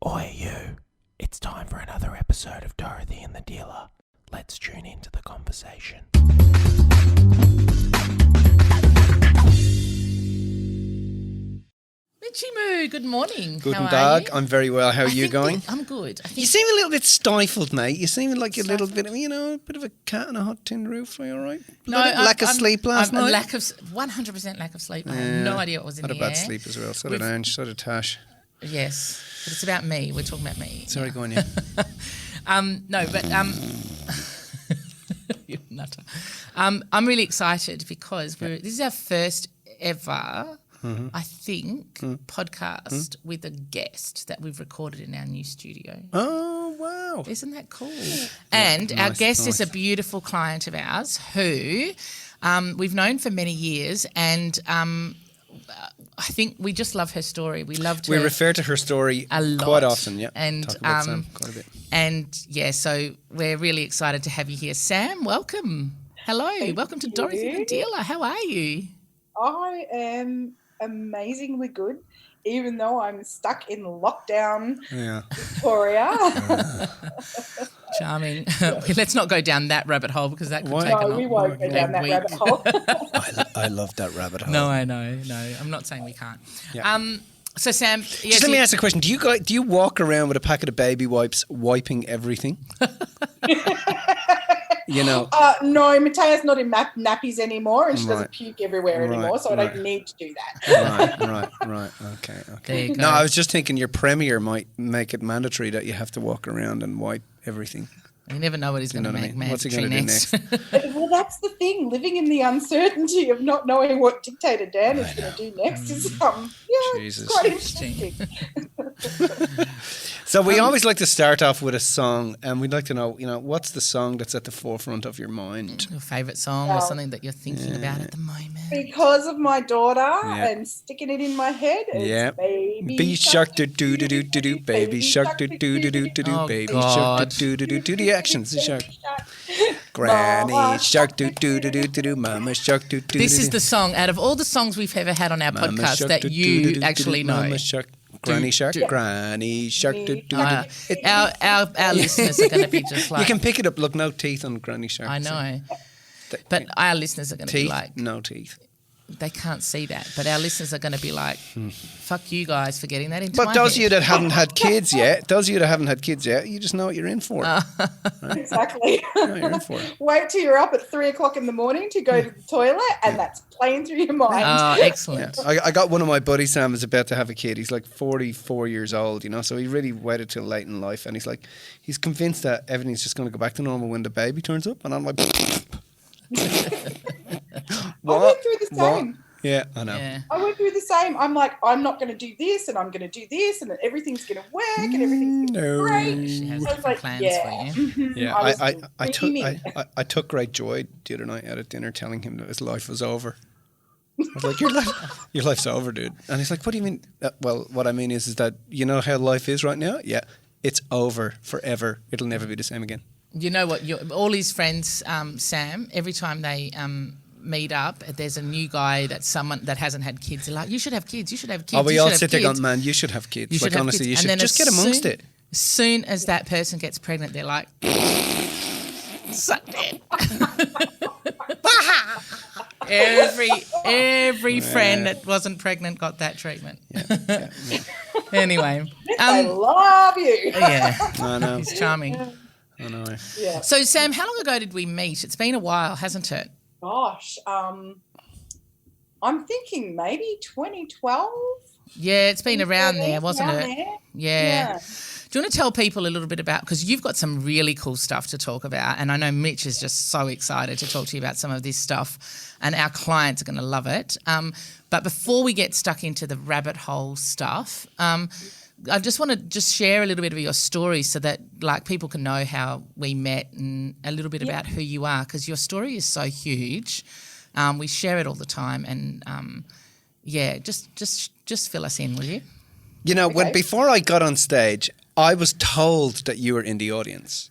Oi you, it's time for another episode of Dorothy and the Dealer. Let's tune into the conversation. Mitchy Moo, good morning. Guten How Tag. are you? I'm very well. How are you going? I'm good. You seem a little bit stifled, mate. You seem like a little bit, a bit of a cat on a hot tin roof. Are you all right? Lack of sleep last night? 100% lack of sleep. I had no idea what was in the air. Had a bad sleep as well. So did Ange, so did Tash. Yes, but it's about me. We're talking about me. Sorry, go on, yeah. You're a nutter. I'm really excited because this is our first ever, I think, podcast with a guest that we've recorded in our new studio. Oh, wow. Isn't that cool? And our guest is a beautiful client of ours who we've known for many years, and I think we just love her story. We refer to her story a lot. Quite often, yeah. And talk about Sam quite a bit. And yeah, so we're really excited to have you here. Sam, welcome. Hello. Welcome to Dorothy the Dealer. How are you? I am amazingly good, even though I'm stuck in lockdown, Victoria. Charming. Let's not go down that rabbit hole because that could take No, we won't go down that rabbit hole. I love that rabbit hole. No, I know. No, I'm not saying we can't. Yeah. So Sam, just let me ask a question. Do you walk around with a packet of baby wipes wiping everything? You know. No, Matea's not in nappies anymore, and she doesn't puke everywhere anymore, so I don't need to do that. Right. Okay. There you go. No, I was just thinking your premier might make it mandatory that you have to walk around and wipe everything. You never know what he's going to make What's he going to do next? Well, that's the thing. Living in the uncertainty of not knowing what Dictator Dan is going to do next is Jesus. It's quite interesting. So we always like to start off with a song, and we'd like to know, what's the song that's at the forefront of your mind? Your favourite song or something that you're thinking about at the moment? Because of my daughter and sticking it in my head, it's Baby Shark do do do do do do, Baby Shark do do do do do do, Baby Shark do do do do do the actions, the shark. Granny Shark do do do do do do, Mama Shark do do. This is the song out of all the songs we've ever had on our podcast that you actually know. Mama Shark. Granny Shark, Granny Shark. Our listeners are going to be just like... You can pick it up. Look, no teeth on Granny Shark. I know. But our listeners are going to be like... No teeth. They can't see that. But our listeners are going to be like, fuck you guys for getting that into my head. But those of you that haven't had kids yet, you just know what you're in for. Right? Exactly. You know what you're in for. Wait till you're up at 3:00 in the morning to go to the toilet, and that's playing through your mind. Oh, excellent. Yeah. I got one of my buddies, Sam, is about to have a kid. He's like 44 years old, so he really waited till late in life, and he's convinced that everything's just going to go back to normal when the baby turns up, and I'm like... I went through the same. Yeah, I know. Yeah. I went through the same. I'm like, I'm not going to do this, and I'm going to do this, and then everything's going to work, and everything's going to be great. She has So it's like, plans for you. Yeah, I took great joy the other night out at dinner telling him that his life was over. I was like, your life's over, dude. And he's like, what do you mean? Well, what I mean is that you know how life is right now? Yeah, it's over forever. It'll never be the same again. You know what? All his friends, Sam, every time they meet up, there's a new guy that's someone that hasn't had kids. They're like, you should have kids. You should have kids. Oh, we all sit there going, man, you should have kids. You should have honestly, kids. You should just get amongst it. As soon as that person gets pregnant, they're like, suck it. Every friend that wasn't pregnant got that treatment. Yeah. Anyway. I love you. Yeah. I know. He's charming. I know. Yeah. So, Sam, how long ago did we meet? It's been a while, hasn't it? Gosh, I'm thinking maybe 2012. Yeah, it's been around there, wasn't it? There. Yeah. Do you want to tell people a little bit about, because you've got some really cool stuff to talk about, and I know Mitch is just so excited to talk to you about some of this stuff, and our clients are going to love it. But before we get stuck into the rabbit hole stuff, I just want to share a little bit of your story so that people can know how we met and a little bit about who you are, because your story is so huge. We share it all the time, and just fill us in, will you? When before I got on stage, I was told that you were in the audience.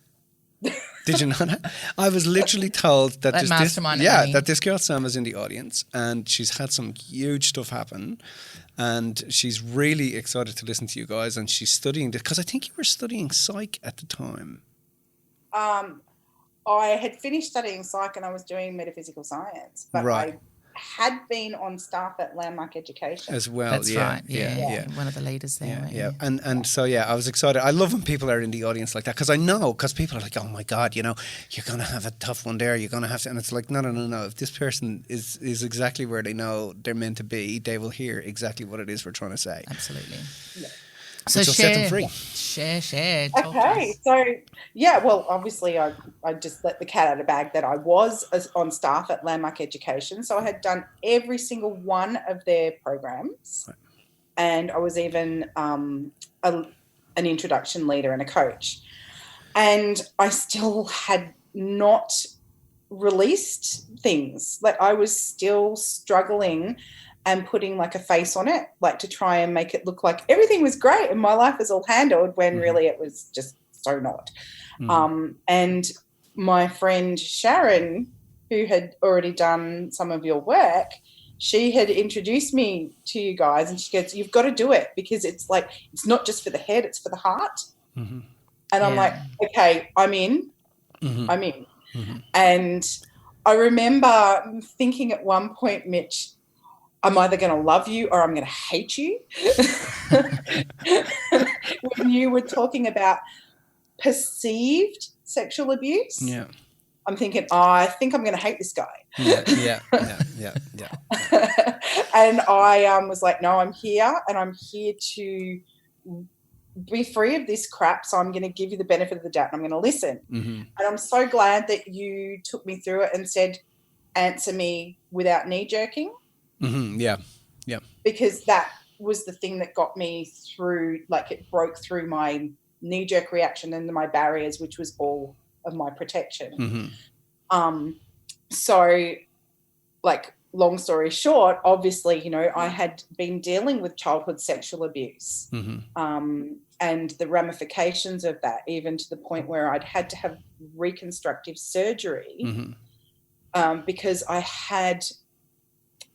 Did you know? I was literally told that that this girl Sam is in the audience, and she's had some huge stuff happen. and she's really excited to listen to you guys. And she's studying this because I think you were studying psych at the time. I had finished studying psych and I was doing metaphysical science, but Right. I had been on staff at Landmark Education As well. That's yeah, right. Yeah. One of the leaders there. Yeah, weren't yeah. you? And so, I was excited. I love when people are in the audience like that because people are like, oh my God, you're going to have a tough one there. You're going to have to. And it's like, no. If this person is exactly where they know they're meant to be, they will hear exactly what it is we're trying to say. Absolutely. Yeah. So Which will set them free. Share. Talk to Okay, us. so well, obviously I just let the cat out of the bag that I was on staff at Landmark Education, so I had done every single one of their programs, Right. and I was even an introduction leader and a coach, and I still had not released things. Like I was still struggling and putting like a face on it, like to try and make it look like everything was great and my life was all handled when really it was just so not. And my friend Sharon, who had already done some of your work, she had introduced me to you guys, and she goes, you've got to do it because it's like, it's not just for the head, it's for the heart. And I'm like, okay, I'm in. I'm in. And I remember thinking at one point, Mitch, I'm either going to love you or I'm going to hate you. When you were talking about perceived sexual abuse, I'm thinking, I think I'm going to hate this guy. Yeah. And I was like, no, I'm here, and I'm here to be free of this crap, so I'm going to give you the benefit of the doubt and I'm going to listen. And I'm so glad that you took me through it and said, answer me without knee-jerking. Yeah. Because that was the thing that got me through, like it broke through my knee-jerk reaction and my barriers, which was all of my protection. So, like, long story short, obviously, I had been dealing with childhood sexual abuse and the ramifications of that, even to the point where I'd had to have reconstructive surgery because I had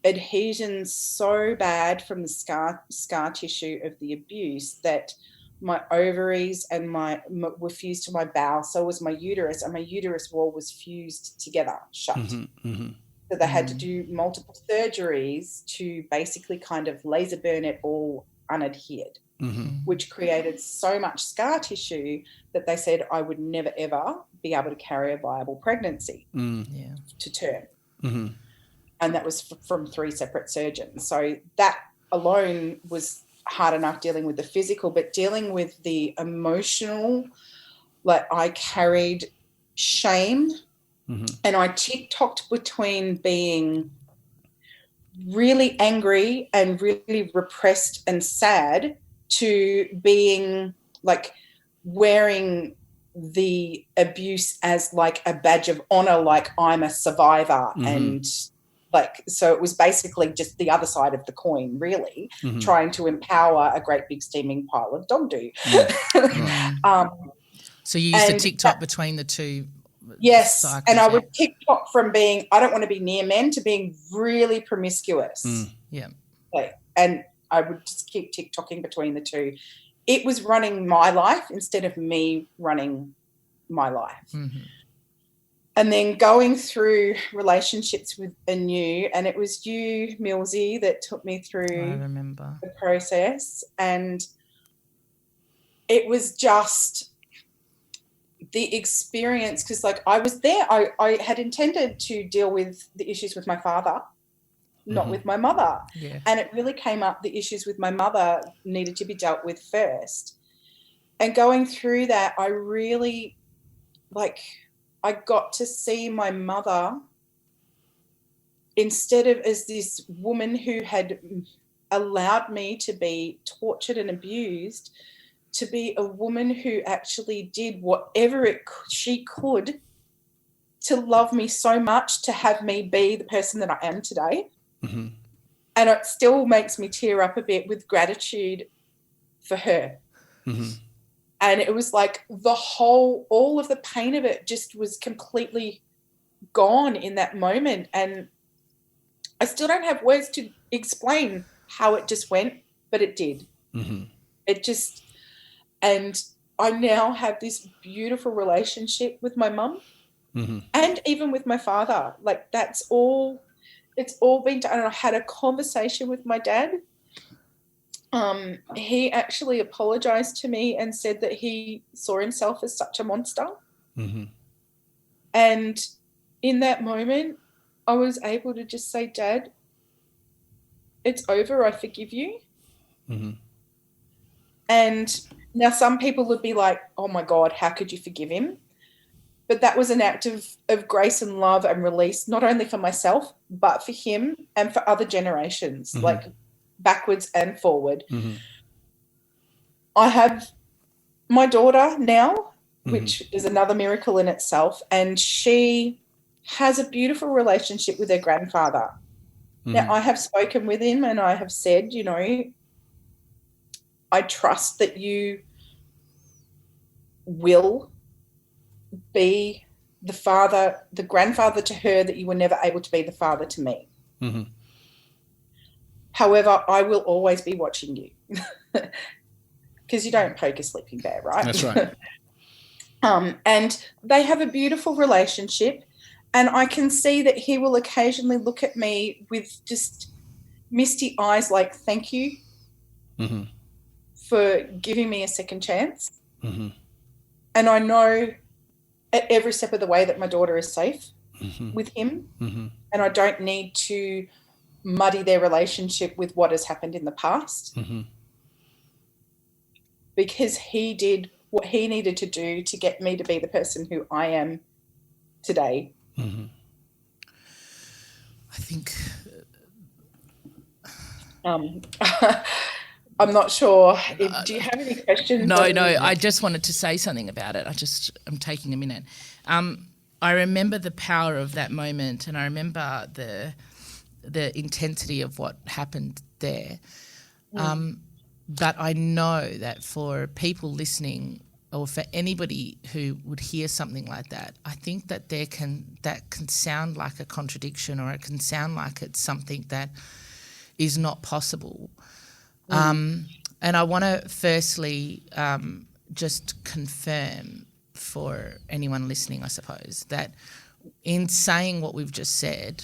adhesions so bad from the scar tissue of the abuse that my ovaries and were fused to my bowel, so was my uterus, and my uterus wall was fused together, shut. So they had to do multiple surgeries to basically kind of laser burn it all unadhered, which created so much scar tissue that they said I would never, ever be able to carry a viable pregnancy to term. And that was from 3 separate surgeons. So that alone was hard enough dealing with the physical, but dealing with the emotional, like I carried shame and I tick-tocked between being really angry and really repressed and sad to being like wearing the abuse as like a badge of honor, like I'm a survivor and like, so it was basically just the other side of the coin, really, trying to empower a great big steaming pile of dog do. So you used to TikTok between the two. Yes, cycles, and I would TikTok from being, I don't want to be near men, to being really promiscuous. And I would just keep TikToking between the two. It was running my life instead of me running my life. And then going through relationships with Anu, and it was you, Millsy, that took me through the process. And it was just the experience, because like I was there, I had intended to deal with the issues with my father, not with my mother. And it really came up, the issues with my mother needed to be dealt with first. And going through that, I really, like, I got to see my mother instead of as this woman who had allowed me to be tortured and abused, to be a woman who actually did whatever she could to love me so much, to have me be the person that I am today. And it still makes me tear up a bit with gratitude for her. And it was like all of the pain of it just was completely gone in that moment. And I still don't have words to explain how it just went, but it did. Mm-hmm. It just, and I now have this beautiful relationship with my mum Mm-hmm. and even with my father. Like it's all been done. And I had a conversation with my dad. He actually apologized to me and said that he saw himself as such a monster. Mm-hmm. And in that moment, I was able to just say, Dad, it's over. I forgive you. Mm-hmm. And now some people would be like, oh my God, how could you forgive him? But that was an act of grace and love and release, not only for myself, but for him and for other generations, Mm-hmm. like backwards and forward. Mm-hmm. I have my daughter now, which Mm-hmm. is another miracle in itself, and she has a beautiful relationship with her grandfather. Mm-hmm. Now, I have spoken with him and I have said, you know, I trust that you will be the grandfather to her that you were never able to be the father to me. Mm-hmm. However, I will always be watching you because you don't poke a sleeping bear, right? That's right. And they have a beautiful relationship, and I can see that he will occasionally look at me with just misty eyes like, thank you Mm-hmm. for giving me a second chance. Mm-hmm. And I know at every step of the way that my daughter is safe Mm-hmm. with him, Mm-hmm. and I don't need to muddy their relationship with what has happened in the past, Mm-hmm. because he did what he needed to do to get me to be the person who I am today. Mm-hmm. I think I'm not sure. Do you have any questions? No, I just wanted to say something about it. I'm taking a minute. I remember the power of that moment, and I remember the intensity of what happened there. But I know that for people listening, or for anybody who would hear something like that, I think that that can sound like a contradiction, or it can sound like it's something that is not possible. And I want to firstly just confirm for anyone listening, I suppose, that in saying what we've just said,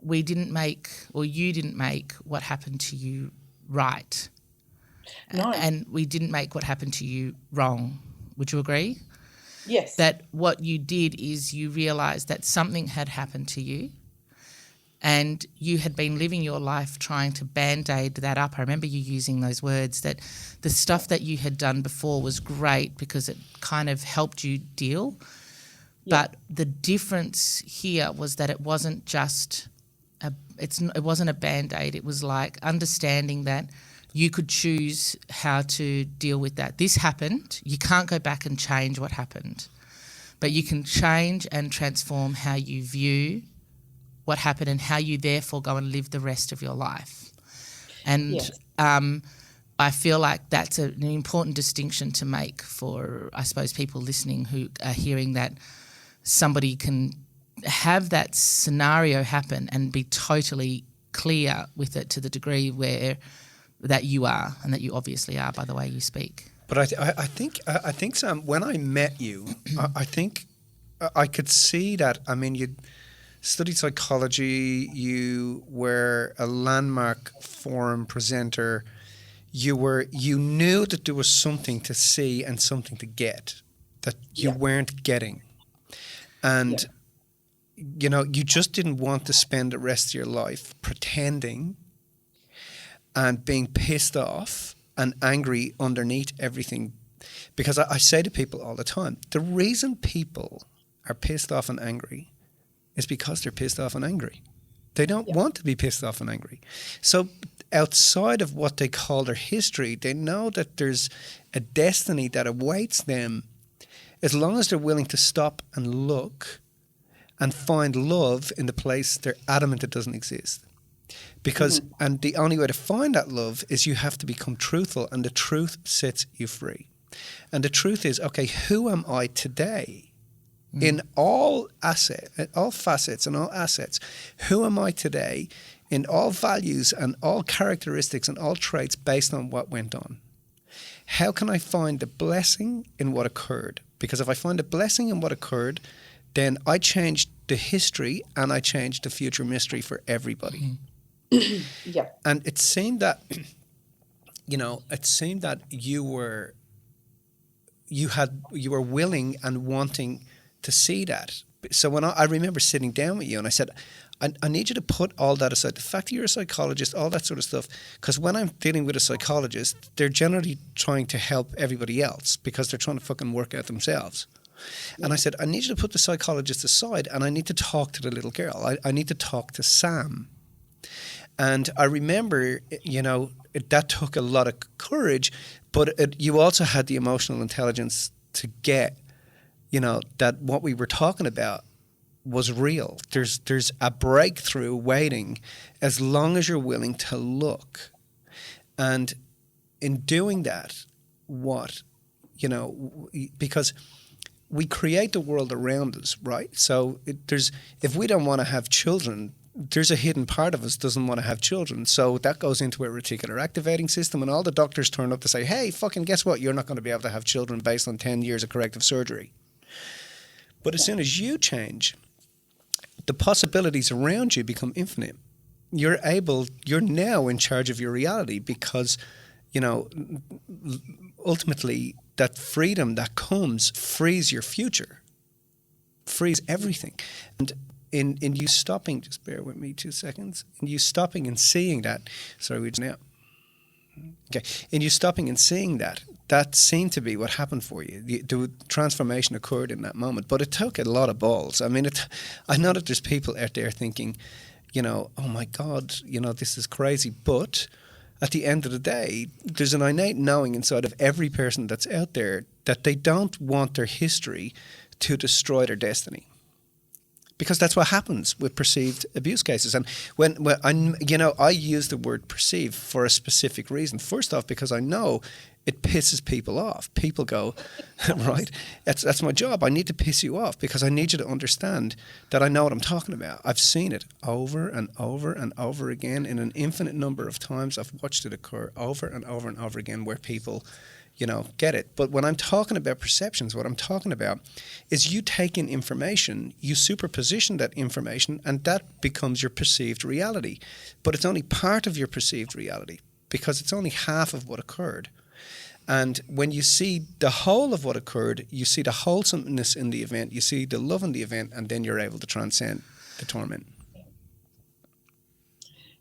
we didn't make, or you didn't make, what happened to you right. No. And we didn't make what happened to you wrong. Would you agree? Yes. That what you did is you realised that something had happened to you, and you had been living your life trying to band-aid that up. I remember you using those words, that the stuff that you had done before was great because it kind of helped you deal. Yeah. But the difference here was that it wasn't just it wasn't a band-aid. It was like understanding that you could choose how to deal with that. This happened. You can't go back and change what happened, but you can change and transform how you view what happened and how you therefore go and live the rest of your life. And Yes. I feel like that's an important distinction to make for, I suppose, people listening who are hearing that somebody can have that scenario happen and be totally clear with it to the degree where that you are, and that you obviously are by the way you speak. But I think Sam, when I met you, I think I could see that. I mean, you studied psychology. You were a landmark forum presenter. You knew that there was something to see and something to get that you weren't getting, and you know, you just didn't want to spend the rest of your life pretending and being pissed off and angry underneath everything. Because I say to people all the time, the reason people are pissed off and angry is because they're pissed off and angry. They don't want to be pissed off and angry. So outside of what they call their history, they know that there's a destiny that awaits them as long as they're willing to stop and look and find love in the place they're adamant it doesn't exist. Because, and the only way to find that love is you have to become truthful, and the truth sets you free. And the truth is, okay, who am I today? In all facets and all assets, who am I today in all values and all characteristics and all traits based on what went on. How can I find the blessing in what occurred? Because if I find a blessing in what occurred, then I changed the history and I changed the future mystery for everybody. Yeah. And it seemed that, you were willing and wanting to see that. So when I remember sitting down with you and I said, I need you to put all that aside. The fact that you're a psychologist, all that sort of stuff. Because when I'm dealing with a psychologist, they're generally trying to help everybody else because they're trying to fucking work out themselves. Yeah. And I said, I need you to put the psychologist aside and I need to talk to the little girl. I need to talk to Sam. And I remember, that took a lot of courage, but you also had the emotional intelligence to get, that what we were talking about was real. There's a breakthrough waiting as long as you're willing to look. And in doing that, because we create the world around us, right? So if we don't want to have children, there's a hidden part of us doesn't want to have children. So that goes into a reticular activating system, and all the doctors turn up to say, hey, fucking guess what? You're not going to be able to have children based on 10 years of corrective surgery. But as soon as you change, the possibilities around you become infinite. You're now in charge of your reality because, ultimately that freedom that comes frees your future, frees everything. And in you stopping, just bear with me 2 seconds, in you stopping and seeing that, in you stopping and seeing that seemed to be what happened for you. The transformation occurred in that moment, but it took a lot of balls. I mean, I know that there's people out there thinking, oh my God, this is crazy. But at the end of the day, there's an innate knowing inside of every person that's out there that they don't want their history to destroy their destiny. Because that's what happens with perceived abuse cases. And when I use the word perceived for a specific reason. First off, because I know it pisses people off. People go, right, that's my job. I need to piss you off because I need you to understand that I know what I'm talking about. I've seen it over and over and over again in an infinite number of times. I've watched it occur over and over and over again where people get it. But when I'm talking about perceptions, what I'm talking about is you take in information, you superposition that information, and that becomes your perceived reality. But it's only part of your perceived reality because it's only half of what occurred. And when you see the whole of what occurred, you see the wholesomeness in the event, you see the love in the event, and then you're able to transcend the torment.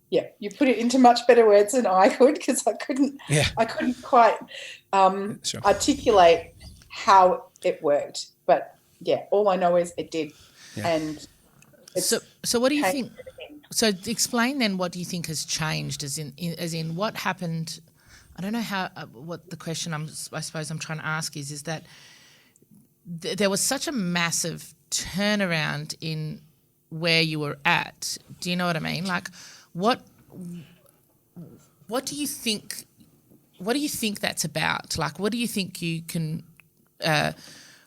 Yeah, you put it into much better words than I could because I couldn't quite Sure. articulate how it worked. But yeah, all I know is it did. Yeah. And so what do you think? So explain then, what do you think has changed? As in what happened? I don't know how. What the question I suppose I'm trying to ask is that there was such a massive turnaround in where you were at. Do you know what I mean? Like, what do you think? What do you think that's about? Like, what do you think you can?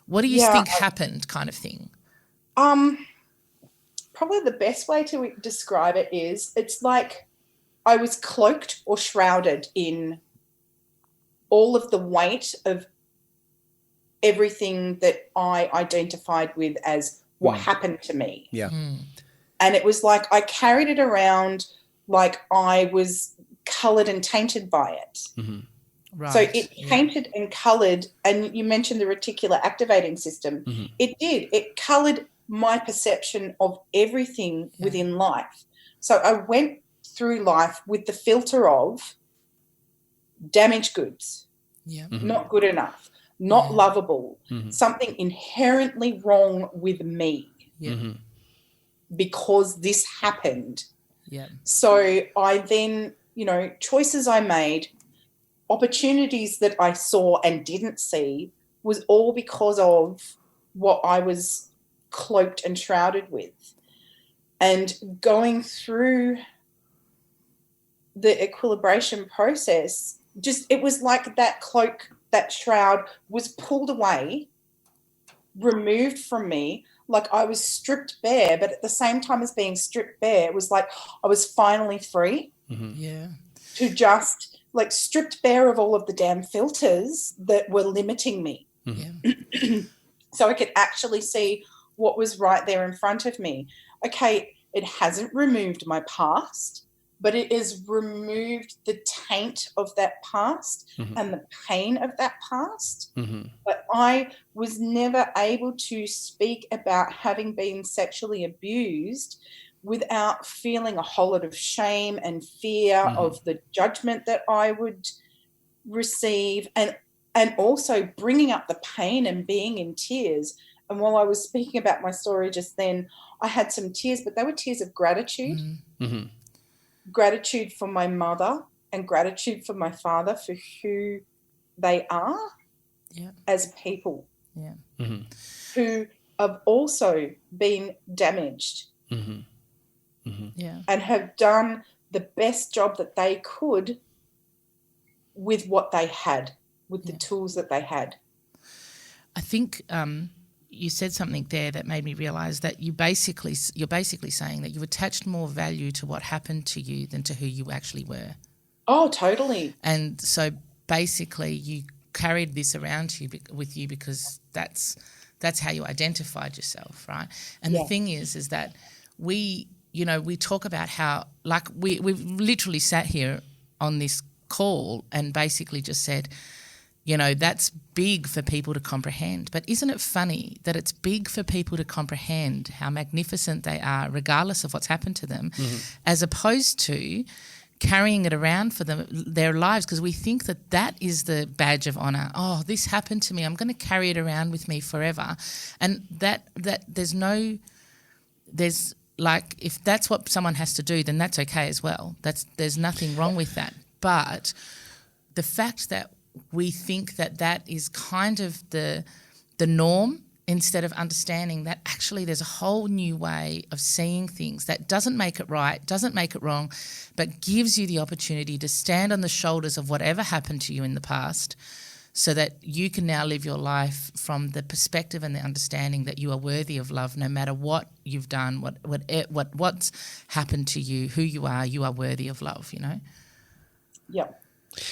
What do you think happened, kind of thing? Probably the best way to describe it is it's like I was cloaked or shrouded in all of the weight of everything that I identified with as what happened to me. Yeah. And it was like I carried it around like I was coloured and tainted by it. Mm-hmm. Right. So it tainted and coloured, and you mentioned the reticular activating system. Mm-hmm. It did. It coloured my perception of everything within life. So I went through life with the filter of damaged goods, not good enough, not lovable, something inherently wrong with me because this happened. Yeah. So I then, choices I made, opportunities that I saw and didn't see was all because of what I was cloaked and shrouded with. And going through the equilibration process, it was like that cloak, that shroud was pulled away, removed from me. like I was stripped bare, but at the same time as being stripped bare, it was like I was finally free. Yeah. To just like stripped bare of all of the damn filters that were limiting me. Yeah. So I could actually see what was right there in front of me. Okay, it hasn't removed my past, but it has removed the taint of that past and the pain of that past. But I was never able to speak about having been sexually abused without feeling a whole lot of shame and fear of the judgment that I would receive, and also bringing up the pain and being in tears. And while I was speaking about my story just then, I had some tears, but they were tears of gratitude. Gratitude for my mother and gratitude for my father for who they are as people who have also been damaged and have done the best job that they could with what they had, with the tools that they had. I think you said something there that made me realise that you're basically saying that you attached more value to what happened to you than to who you actually were. Oh, totally. And so basically you carried this around with you because that's how you identified yourself, right? And the thing is that we talk about how, like, we've literally sat here on this call and basically just said, that's big for people to comprehend. But isn't it funny that it's big for people to comprehend how magnificent they are, regardless of what's happened to them, as opposed to carrying it around for their lives, because we think that is the badge of honour. Oh, this happened to me. I'm going to carry it around with me forever. And that there's like, if that's what someone has to do, then that's okay as well. There's nothing wrong with that. But the fact that we think that is kind of the norm, instead of understanding that actually there's a whole new way of seeing things that doesn't make it right, doesn't make it wrong, but gives you the opportunity to stand on the shoulders of whatever happened to you in the past, so that you can now live your life from the perspective and the understanding that you are worthy of love, no matter what you've done, what's happened to you, who you are worthy of love, Yeah.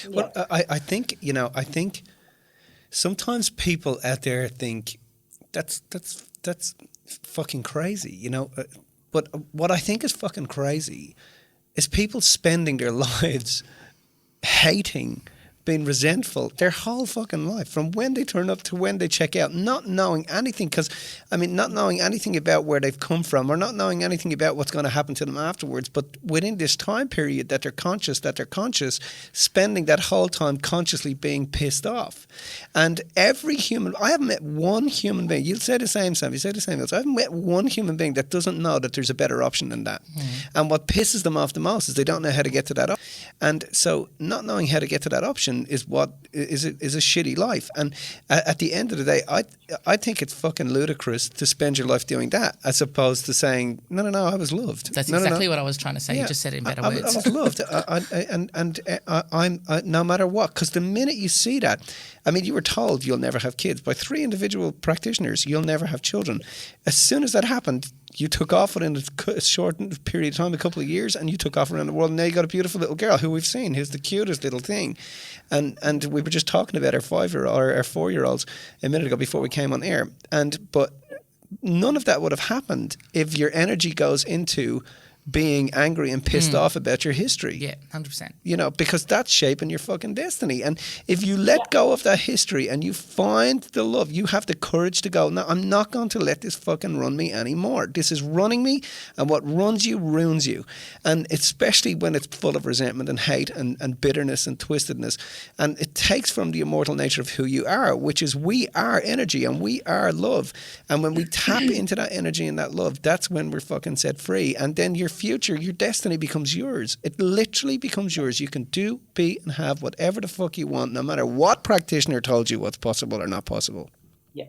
Well, I think sometimes people out there think that's fucking crazy, But what I think is fucking crazy is people spending their lives hating, being resentful their whole fucking life, from when they turn up to when they check out, not knowing anything, not knowing anything about where they've come from, or not knowing anything about what's going to happen to them afterwards, but within this time period that they're conscious, spending that whole time consciously being pissed off. And I haven't met one human being, you'll say the same, Sam, you say the same else, I haven't met one human being that doesn't know that there's a better option than that. And what pisses them off the most is they don't know how to get to that option. And so not knowing how to get to that option is what is a shitty life. And at the end of the day, I think it's fucking ludicrous to spend your life doing that, as opposed to saying, no, I was loved. That's exactly what I was trying to say. You just said it in better words. I was loved. I'm no matter what, because the minute you see that, you were told you'll never have kids by 3 individual practitioners, you'll never have children. As soon as that happened, you took off within a short period of time, a couple of years, and you took off around the world, and now you got a beautiful little girl who we've seen, who's the cutest little thing. And we were just talking about our 4-year-olds a minute ago before we came on air. But none of that would have happened if your energy goes into being angry and pissed off about your history. Yeah, 100%. Because that's shaping your fucking destiny. And if you let go of that history and you find the love, you have the courage to go, no, I'm not going to let this fucking run me anymore. This is running me, and what runs you ruins you. And especially when it's full of resentment and hate and bitterness and twistedness. And it takes from the immortal nature of who you are, which is we are energy and we are love. And when we tap into that energy and that love, that's when we're fucking set free. And then your future, your destiny becomes yours. It literally becomes yours. You can do, be, and have whatever the fuck you want, no matter what practitioner told you what's possible or not possible. Yeah,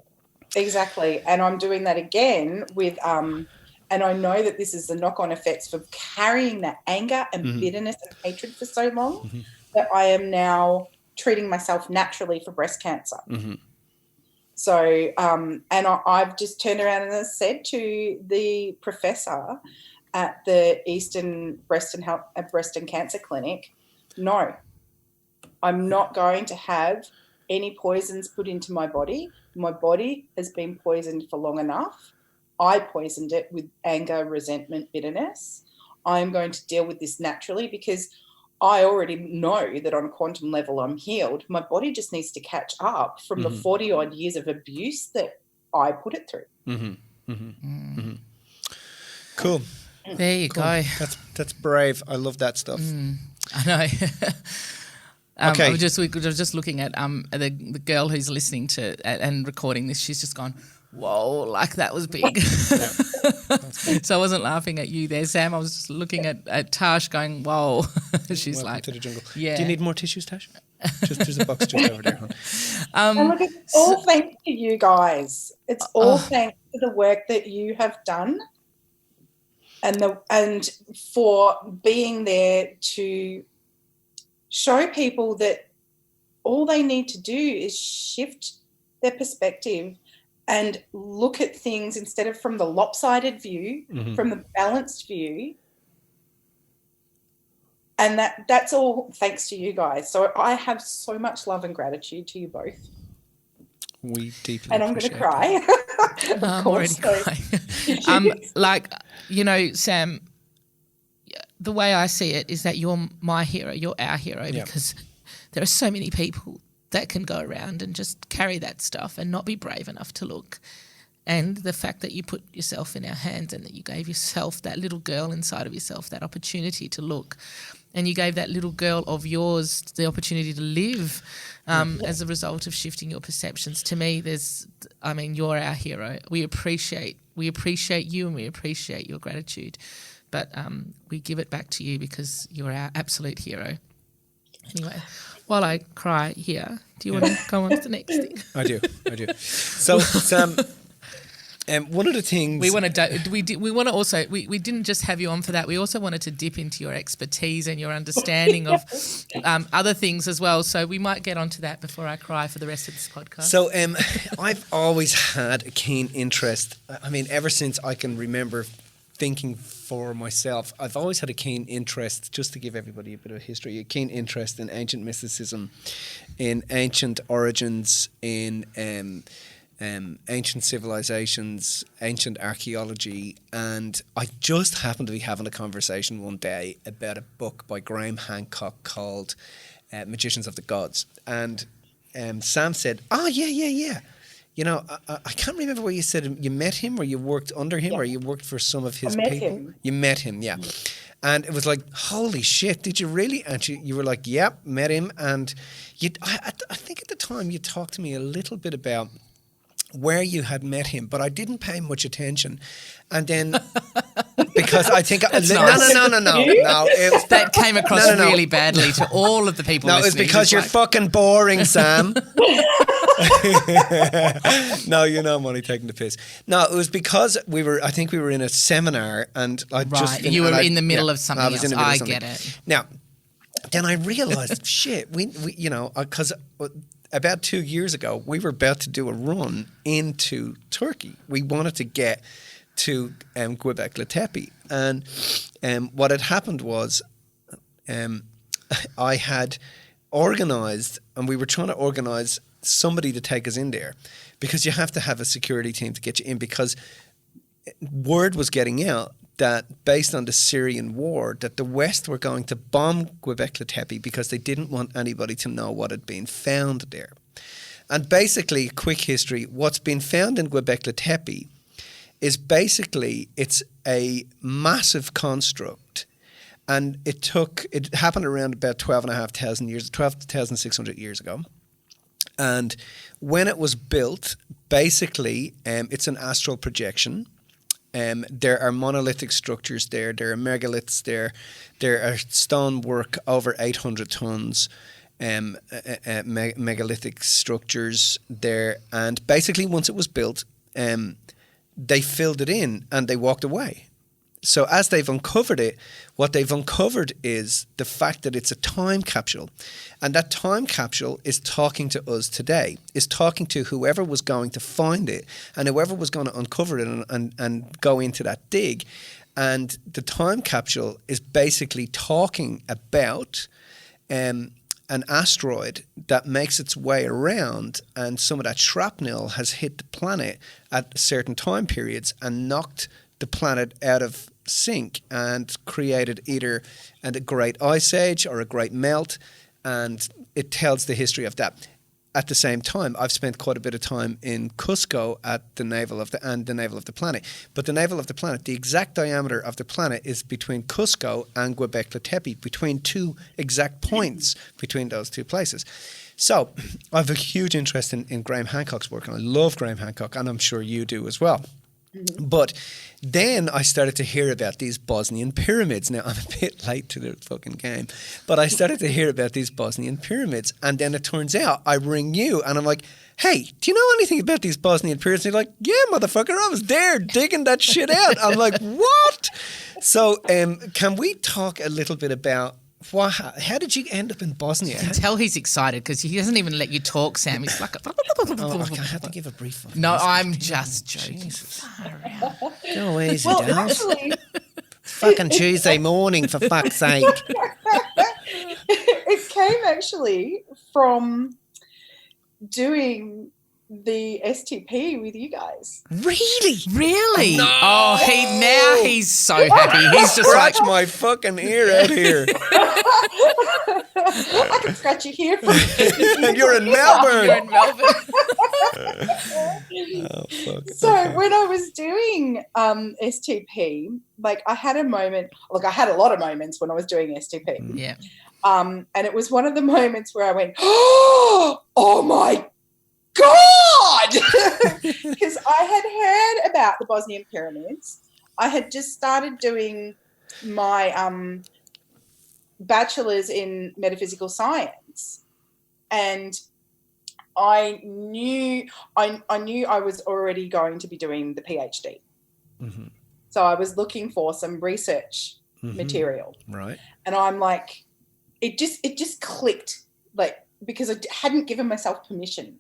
exactly. And I'm doing that again with, and I know that this is the knock-on effects for carrying that anger and bitterness and hatred for so long that I am now treating myself naturally for breast cancer. So, I've just turned around and said to the professor at the Eastern Breast and Cancer Clinic, no, I'm not going to have any poisons put into my body. My body has been poisoned for long enough. I poisoned it with anger, resentment, bitterness. I'm going to deal with this naturally because I already know that on a quantum level I'm healed. My body just needs to catch up from the 40-odd years of abuse that I put it through. Cool. There you go. That's brave. I love that stuff. I know. Okay. I was just looking at the girl who's listening to and recording this. She's just gone, whoa, like that was big. So I wasn't laughing at you there, Sam. I was just looking at Tash going, whoa. She's Welcome like, to the jungle. yeah. Do you need more tissues, Tash? There's a box just over there, hon. And look, it's all thanks to you guys. It's all thanks to the work that you have done, and for being there to show people that all they need to do is shift their perspective and look at things instead of from the lopsided view, from the balanced view. And that's all thanks to you guys. So I have so much love and gratitude to you both. We deeply and I'm going to cry. I'm already crying. Like, you know, Sam, the way I see it is that you're my hero, you're our hero, because there are so many people that can go around and just carry that stuff and not be brave enough to look. And the fact that you put yourself in our hands and that you gave yourself, that little girl inside of yourself, that opportunity to look, and you gave that little girl of yours the opportunity to live as a result of shifting your perceptions. To me, you're our hero. We appreciate you and we appreciate your gratitude. But we give it back to you because you're our absolute hero. Anyway, while I cry here, do you want to go on to the next thing? I do. So, Sam, one of the things we want to also we didn't just have you on for that. We also wanted to dip into your expertise and your understanding of other things as well. So we might get onto that before I cry for the rest of this podcast. So I've always had a keen interest. I mean, ever since I can remember thinking for myself, I've always had a keen interest, just to give everybody a bit of history, a keen interest in ancient mysticism, in ancient origins, in ancient civilizations, ancient archaeology. And I just happened to be having a conversation one day about a book by Graham Hancock called Magicians of the Gods. And Sam said, oh, yeah. You know, I can't remember where you said you met him or you worked under him or you worked for some of his people. Him. You met him, yeah. And it was like, holy shit, did you really? And you were like, yep, met him. And I think at the time you talked to me a little bit about where you had met him, but I didn't pay much attention. And then, because I think... Nice. No. That came across really badly to all of the people listening. No, it's because you're fucking boring, Sam. No, you know I'm only taking the piss. No, it was because I think we were in a seminar and you were in the middle of something else. I get it. Now, then I realised, shit, we you know, because about 2 years ago, we were about to do a run into Turkey. We wanted to get to Qubec La Tepe. And what had happened was I had organised, and we were trying to organise somebody to take us in there, because you have to have a security team to get you in, because word was getting out that based on the Syrian war, that the West were going to bomb Qubec La Tepe because they didn't want anybody to know what had been found there. And basically, quick history, what's been found in Qubec La Tepe is basically, it's a massive construct. And it happened around about 12,600 years ago. And when it was built, basically, it's an astral projection. There are monolithic structures there. There are megaliths there. There are stonework over 800 tons, megalithic structures there. And basically, once it was built, they filled it in and they walked away. So as they've uncovered it, what they've uncovered is the fact that it's a time capsule. And that time capsule is talking to us today, is talking to whoever was going to find it and whoever was going to uncover it and go into that dig. And the time capsule is basically talking about an asteroid that makes its way around, and some of that shrapnel has hit the planet at certain time periods and knocked the planet out of sync and created either a great ice age or a great melt, and it tells the history of that. At the same time, I've spent quite a bit of time in Cusco at the navel of the planet. But the navel of the planet, the exact diameter of the planet is between Cusco and Qubec La Tepe, between two exact points between those two places. So I have a huge interest in Graham Hancock's work, and I love Graham Hancock, and I'm sure you do as well. But then I started to hear about these Bosnian pyramids. Now, I'm a bit late to the fucking game, but I started to hear about these Bosnian pyramids. And then it turns out I ring you and I'm like, hey, do you know anything about these Bosnian pyramids? And you're like, yeah, motherfucker, I was there digging that shit out. I'm like, what? So can we talk a little bit about how did you end up in Bosnia? You can tell he's excited because he doesn't even let you talk, Sam. He's like, I have to give a brief one. No, I'm just joking. Jesus. Go easy, Well, Dad. actually, It's fucking Tuesday morning, for fuck's sake. it came actually from doing the STP with you guys. Really? Really? No. Oh, he's so happy. He's just like, Scratch my fucking ear out here. I can scratch your hair. And you're in Melbourne. you're in Melbourne. Oh, fuck. So Okay. when I was doing STP, like I had a moment, I had a lot of moments when I was doing STP. Yeah. And it was one of the moments where I went, oh my God! Because I had heard about the Bosnian Pyramids. I had just started doing my bachelor's in metaphysical science. And I knew I was already going to be doing the PhD. Mm-hmm. So I was looking for some research material. Right. And I'm like, it just clicked, like, because I hadn't given myself permission.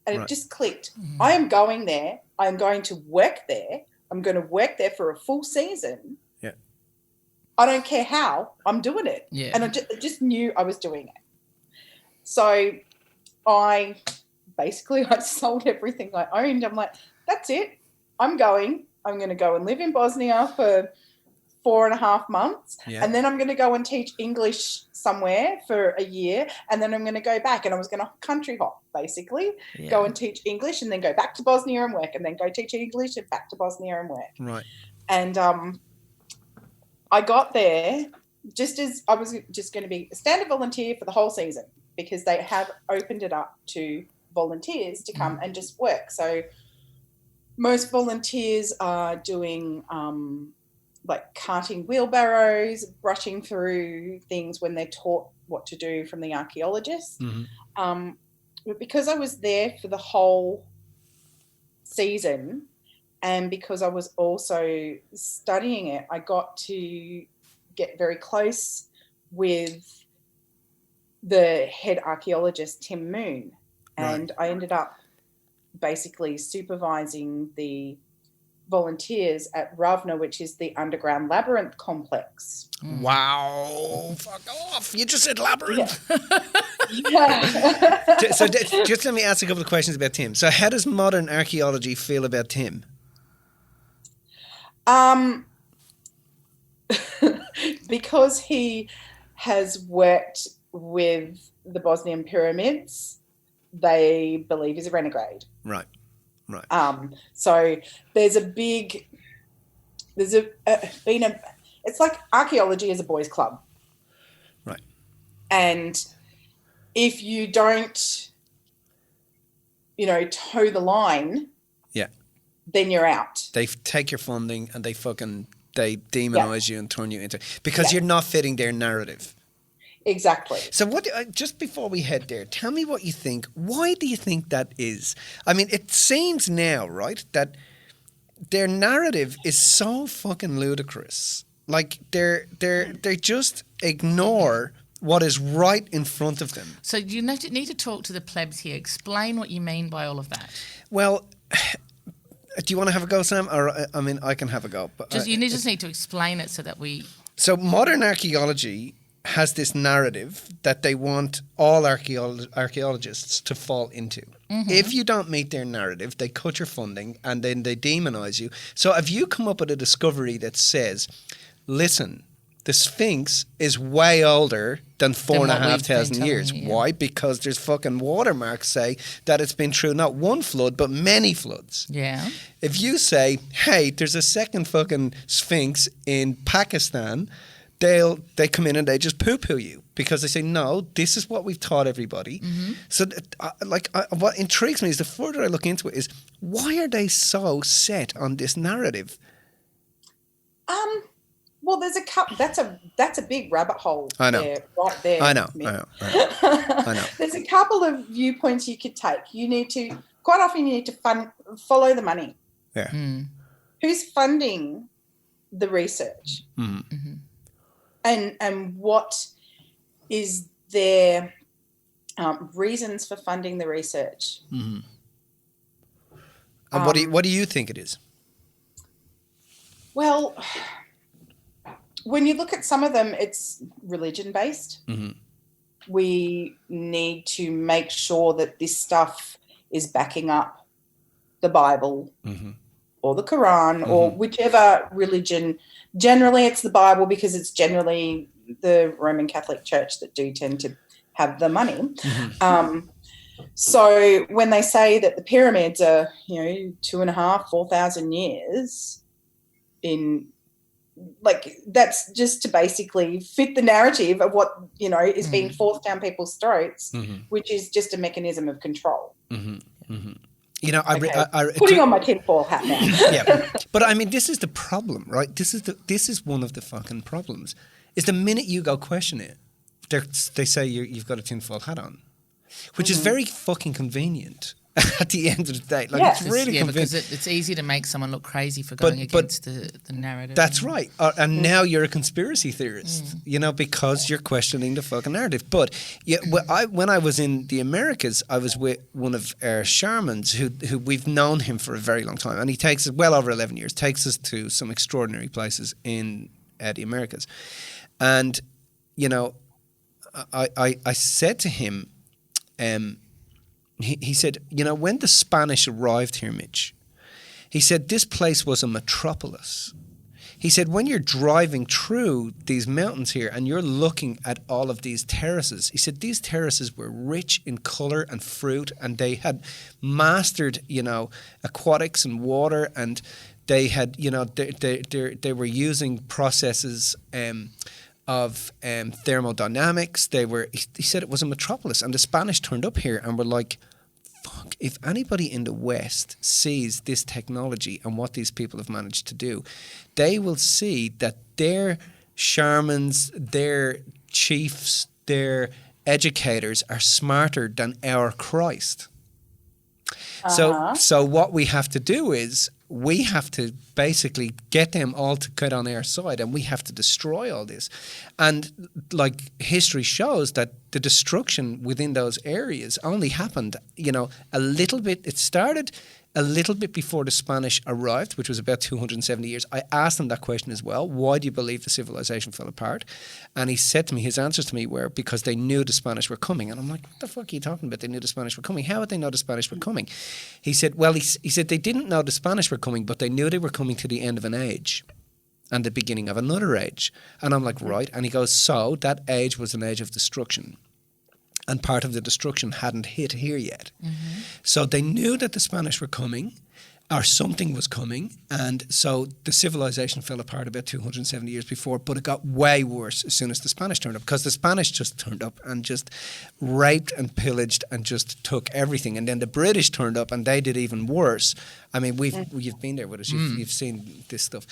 And it just clicked. I am going there. I am going to work there. I'm going to work there for a full season. Yeah. I don't care how. I'm doing it. Yeah. And I just knew I was doing it. So I sold everything I owned. I'm like, that's it. I'm going to go and live in Bosnia for 4.5 months. Yeah. And then I'm going to go and teach English somewhere for a year. And then I'm going to go back, and I was going to country hop, basically, go and teach English and then go back to Bosnia and work, and then go teach English and back to Bosnia and work. Right. And I got there just as I was just going to be a standard volunteer for the whole season, because they have opened it up to volunteers to come and just work. So most volunteers are doing like carting wheelbarrows, brushing through things when they're taught what to do from the archaeologists. Mm-hmm. But because I was there for the whole season, and because I was also studying it, I got to get very close with the head archaeologist, Tim Moon. And I ended up basically supervising the volunteers at Ravna, which is the underground labyrinth complex. Wow. Fuck off. You just said labyrinth. Yeah. So just let me ask a couple of questions about Tim. So how does modern archaeology feel about Tim? Because he has worked with the Bosnian Pyramids, they believe he's a renegade. Right. Right. So it's like archaeology is a boys' club. Right. And if you don't, toe the line, then you're out. They take your funding and they demonize you and turn you into, because you're not fitting their narrative. Exactly. So just before we head there, tell me what you think. Why do you think that is? I mean, it seems now, right, that their narrative is so fucking ludicrous. Like they just ignore what is right in front of them. So you need to talk to the plebs here. Explain what you mean by all of that. Well, do you want to have a go, Sam? Or I mean, I can have a go. But You just need to explain it so that we. So modern archaeology has this narrative that they want all archaeologists to fall into. Mm-hmm. If you don't meet their narrative, they cut your funding and then they demonize you. So if you come up with a discovery that says, listen, the Sphinx is way older than 4,500 years. Yeah. Why? Because there's fucking watermarks say that it's been through not one flood, but many floods. Yeah. If you say, hey, there's a second fucking Sphinx in Pakistan, they come in and they just poo-poo you because they say, no, this is what we've taught everybody. Mm-hmm. So what intrigues me is the further I look into it is, why are they so set on this narrative? Well, there's a couple. That's a big rabbit hole. I know. Right there. I know. There's a couple of viewpoints you could take. Quite often you need to follow the money. Yeah. Mm. Who's funding the research? Mm-hmm. And what is their reasons for funding the research? Mm-hmm. And what do you think it is? Well, when you look at some of them, it's religion-based. Mm-hmm. We need to make sure that this stuff is backing up the Bible mm-hmm. or the Quran mm-hmm. or whichever religion. Generally, it's the Bible because it's generally the Roman Catholic Church that do tend to have the money. Mm-hmm. So when they say that the pyramids are, 2,500, 4,000 years in, like, that's just to basically fit the narrative of what, is being forced down people's throats, mm-hmm. which is just a mechanism of control. Mm-hmm. Mm-hmm. Putting on my tinfoil hat now. Yeah, but I mean, this is the problem, right? This is one of the fucking problems. Is the minute you go question it, they say you've got a tinfoil hat on, which is very fucking convenient at the end of the day. Like, it's really convenient. Because it's easy to make someone look crazy for going against the narrative. That's right. And now you're a conspiracy theorist, because you're questioning the fucking narrative. But when I was in the Americas, I was with one of our shamans who we've known him for a very long time. And he takes us, well over 11 years, takes us to some extraordinary places in the Americas. And, I said to him, he said, when the Spanish arrived here, Mitch, he said, this place was a metropolis. He said, when you're driving through these mountains here and you're looking at all of these terraces, he said, these terraces were rich in colour and fruit, and they had mastered, aquatics and water, and they had, they were using processes of thermodynamics. He said it was a metropolis, and the Spanish turned up here and were like, fuck, if anybody in the West sees this technology and what these people have managed to do, they will see that their shamans, their chiefs, their educators are smarter than our Christ. So what we have to do is we have to basically get them all to get on our side, and we have to destroy all this. And like history shows that the destruction within those areas only happened, a little bit. It started a little bit before the Spanish arrived, which was about 270 years. I asked him that question as well. Why do you believe the civilization fell apart? And he said to me, his answers to me were because they knew the Spanish were coming. And I'm like, what the fuck are you talking about? They knew the Spanish were coming. How would they know the Spanish were coming? He said, well, he said they didn't know the Spanish were coming, but they knew they were coming to the end of an age and the beginning of another age. And I'm like, right. And he goes, so that age was an age of destruction. And part of the destruction hadn't hit here yet. Mm-hmm. So they knew that the Spanish were coming, or something was coming, and so the civilization fell apart about 270 years before, but it got way worse as soon as the Spanish turned up, because the Spanish just turned up and just raped and pillaged and just took everything. And then the British turned up and they did even worse. I mean, you've been there with us, you've seen this stuff.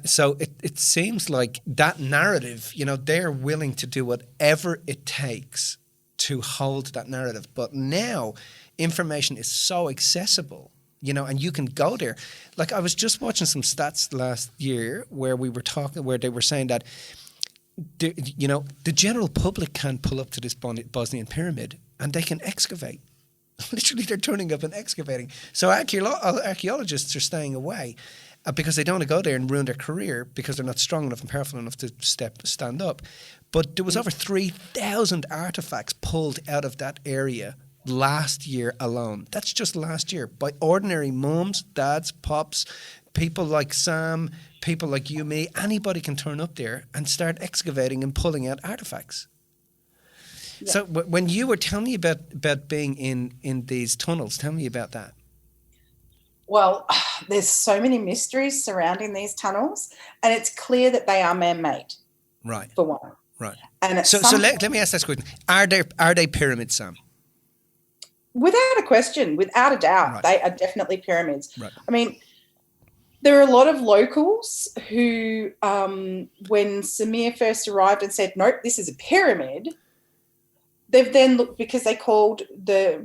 So it seems like that narrative, they're willing to do whatever it takes to hold that narrative. But now information is so accessible and you can go there. Like, I was just watching some stats last year where they were saying that, the general public can't pull up to this Bosnian pyramid and they can excavate. Literally, they're turning up and excavating. So archaeologists are staying away because they don't want to go there and ruin their career because they're not strong enough and powerful enough to stand up. But there was over 3,000 artifacts pulled out of that area last year alone. That's just last year, by ordinary mums, dads, pops, people like Sam, people like you, me. Anybody can turn up there and start excavating and pulling out artifacts. Yeah. So when you were telling me about being in these tunnels, tell me about that. Well, there's so many mysteries surrounding these tunnels, and it's clear that they are man-made. Right. For one. Right. And so let me ask this question: Are they pyramids, Sam? Without a question, without a doubt, right. They are definitely pyramids. Right. I mean, there are a lot of locals who, when Samir first arrived and said, "Nope, this is a pyramid," they've then looked, because they called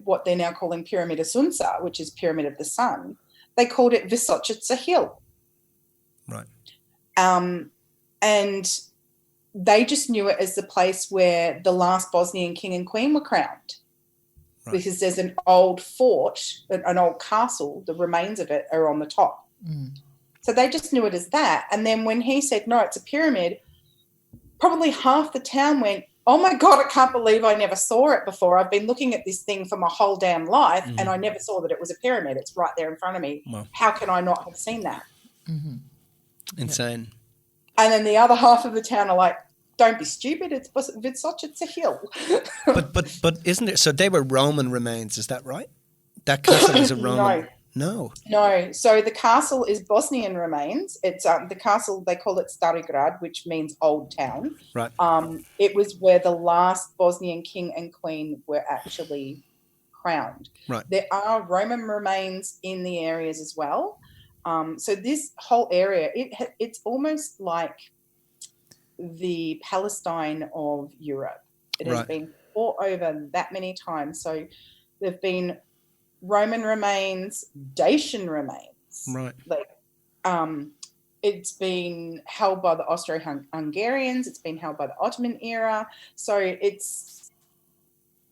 what they're now calling Pyramid of Sunsa, which is Pyramid of the Sun. They called it Visočica Hill. Right. And they just knew it as the place where the last Bosnian king and queen were crowned. Right. Because there's an old fort, an old castle, the remains of it are on the top. Mm. So they just knew it as that. And then when he said, no, it's a pyramid, probably half the town went, oh, my God, I can't believe I never saw it before. I've been looking at this thing for my whole damn life, and I never saw that it was a pyramid. It's right there in front of me. Wow. How can I not have seen that? Mm-hmm. Insane. And then the other half of the town are like, don't be stupid. It's a hill. but isn't it? So they were Roman remains. Is that right? That castle is a Roman. No. So the castle is Bosnian remains. It's the castle. They call it Stari Grad, which means old town. Right. It was where the last Bosnian king and queen were actually crowned. Right. There are Roman remains in the areas as well. So this whole area, it's almost like the Palestine of Europe. It has been fought over that many times. So there've been Roman remains, Dacian remains. Right. It's been held by the Austro-Hungarians. It's been held by the Ottoman era. So it's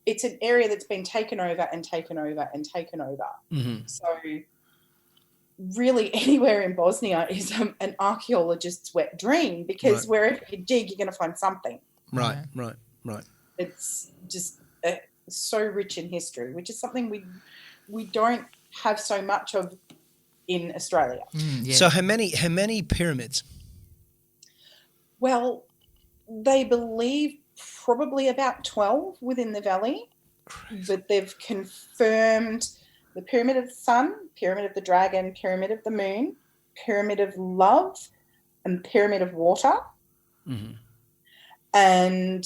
an area that's been taken over and taken over and taken over. Mm-hmm. So really anywhere in Bosnia is an archaeologist's wet dream, because wherever you dig, you're going to find something. Right. It's just so rich in history, which is something we don't have so much of in Australia. Yeah. So how many pyramids? Well, they believe probably about 12 within the valley. Crazy. But they've confirmed the Pyramid of the Sun, Pyramid of the Dragon, Pyramid of the Moon, Pyramid of Love, and Pyramid of Water. Mm-hmm. And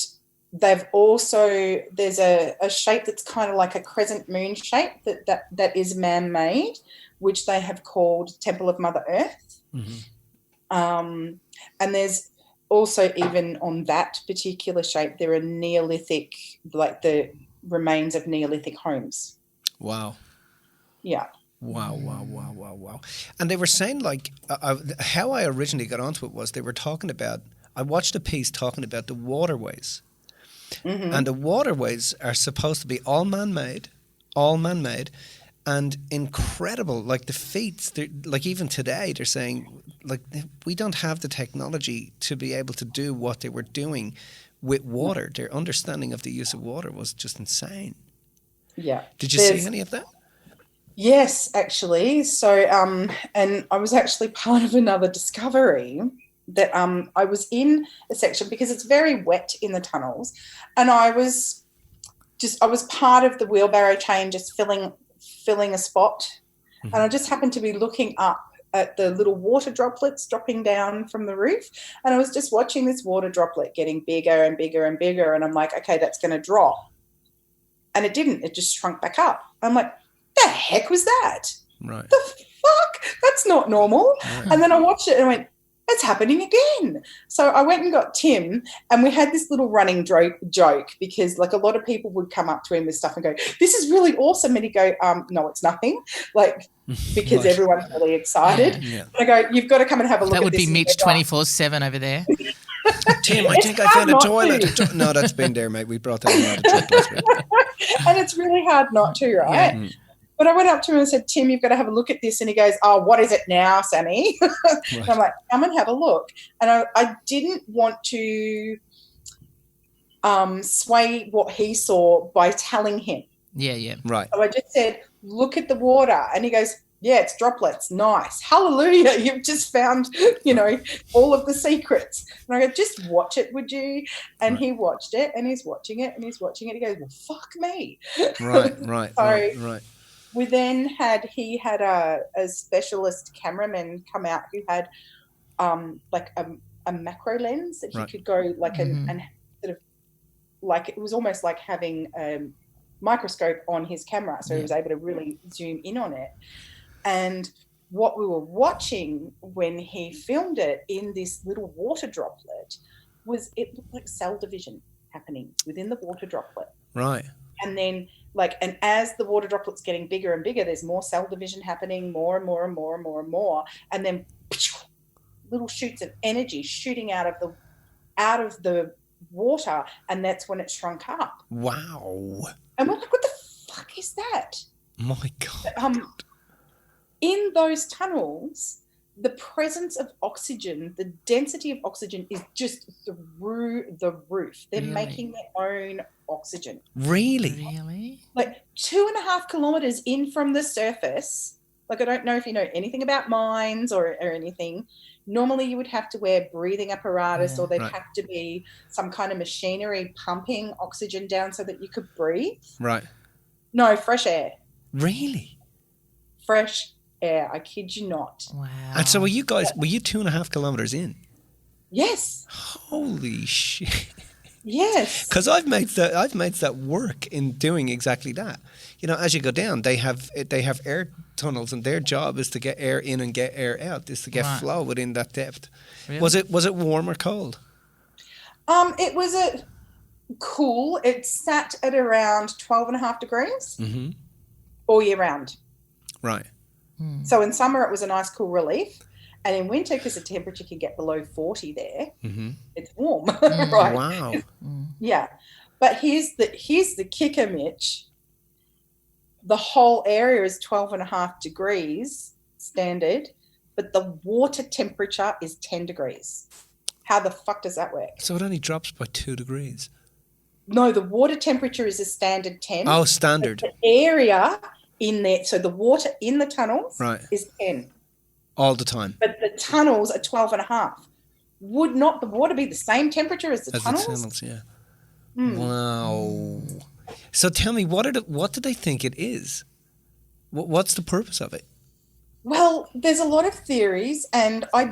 they've also, there's a shape that's kind of like a crescent moon shape that is man-made, which they have called Temple of Mother Earth. Mm-hmm. And there's also, even on that particular shape, there are Neolithic, like the remains of Neolithic homes. Wow. Yeah. Wow. And they were saying, like, how I originally got onto it was they were talking about, I watched a piece talking about the waterways. Mm-hmm. And the waterways are supposed to be all man-made, and incredible. Like the feats, like even today, they're saying, like, we don't have the technology to be able to do what they were doing with water. Their understanding of the use of water was just insane. Yeah. Did you see any of that? Yes, actually. So, and I was actually part of another discovery that I was in a section, because it's very wet in the tunnels, and I was part of the wheelbarrow chain, just filling a spot. Mm-hmm. And I just happened to be looking up at the little water droplets dropping down from the roof, and I was just watching this water droplet getting bigger and bigger and bigger, and I'm like, okay, that's going to drop. And it didn't. It just shrunk back up. I'm like, the heck was that? Right. The fuck? That's not normal. Right. And then I watched it and I went, it's happening again. So I went and got Tim, and we had this little running joke because, like, a lot of people would come up to him with stuff and go, "This is really awesome," and he'd go, "No, it's nothing," like, because everyone's really excited. Yeah. And I go, "You've got to come and have a look." That at would this. be Mitch 24/7 over there. Tim, I think I found a toilet. No, that's been there, mate. We brought that on the trip last week. And it's really hard not to, right? Yeah. But I went up to him and said, "Tim, you've got to have a look at this." And he goes, "Oh, what is it now, Sammy?" And I'm like, "Come and have a look." And I didn't want to sway what he saw by telling him. Yeah. Right. So I just said, "Look at the water." And he goes, "Yeah, it's droplets. Nice. Hallelujah. You've just found, all of the secrets." And I go, "Just watch it, would you?" And he watched it, and he's watching it, and he's watching it. He goes, "Well, fuck me." Right. Right. We then had a specialist cameraman come out who had like a macro lens that he could go like and sort of like, it was almost like having a microscope on his camera, so he was able to really zoom in on it. And what we were watching when he filmed it in this little water droplet was, it looked like cell division happening within the water droplet. Right. And then and as the water droplet's getting bigger and bigger, there's more cell division happening, more and more and more and more and more. And then little shoots of energy shooting out of the water, and that's when it shrunk up. Wow. And we're like, what the fuck is that? My God. In those tunnels, the presence of oxygen, the density of oxygen is just through the roof. They're making their own oxygen. Really? Like 2.5 kilometers in from the surface. Like, I don't know if you know anything about mines or anything. Normally you would have to wear breathing apparatus, or there'd have to be some kind of machinery pumping oxygen down so that you could breathe. Right. No, fresh air. Really? Fresh air. I kid you not. Wow. And so were you 2.5 kilometers in? Yes. Holy shit. Yes. Because I've made that work in doing exactly that. As you go down, they have air tunnels, and their job is to get air in and get air out, is to get flow within that depth. Really? Was it warm or cold? It was cool. It sat at around 12.5 degrees all year round. Right. So in summer it was a nice cool relief, and in winter, because the temperature can get below 40 there, it's warm. Right. Wow. Yeah. But here's the kicker, Mitch. The whole area is 12.5 degrees standard, but the water temperature is 10 degrees. How the fuck does that work? So it only drops by 2 degrees. No, the water temperature is a standard 10. Oh, standard. But the area in there, so the water in the tunnels is 10. All the time. But the tunnels are 12.5. Would not the water be the same temperature as the tunnels? The tunnels, yeah. Wow. So tell me, what do they think it is? What's the purpose of it? Well, there's a lot of theories, and I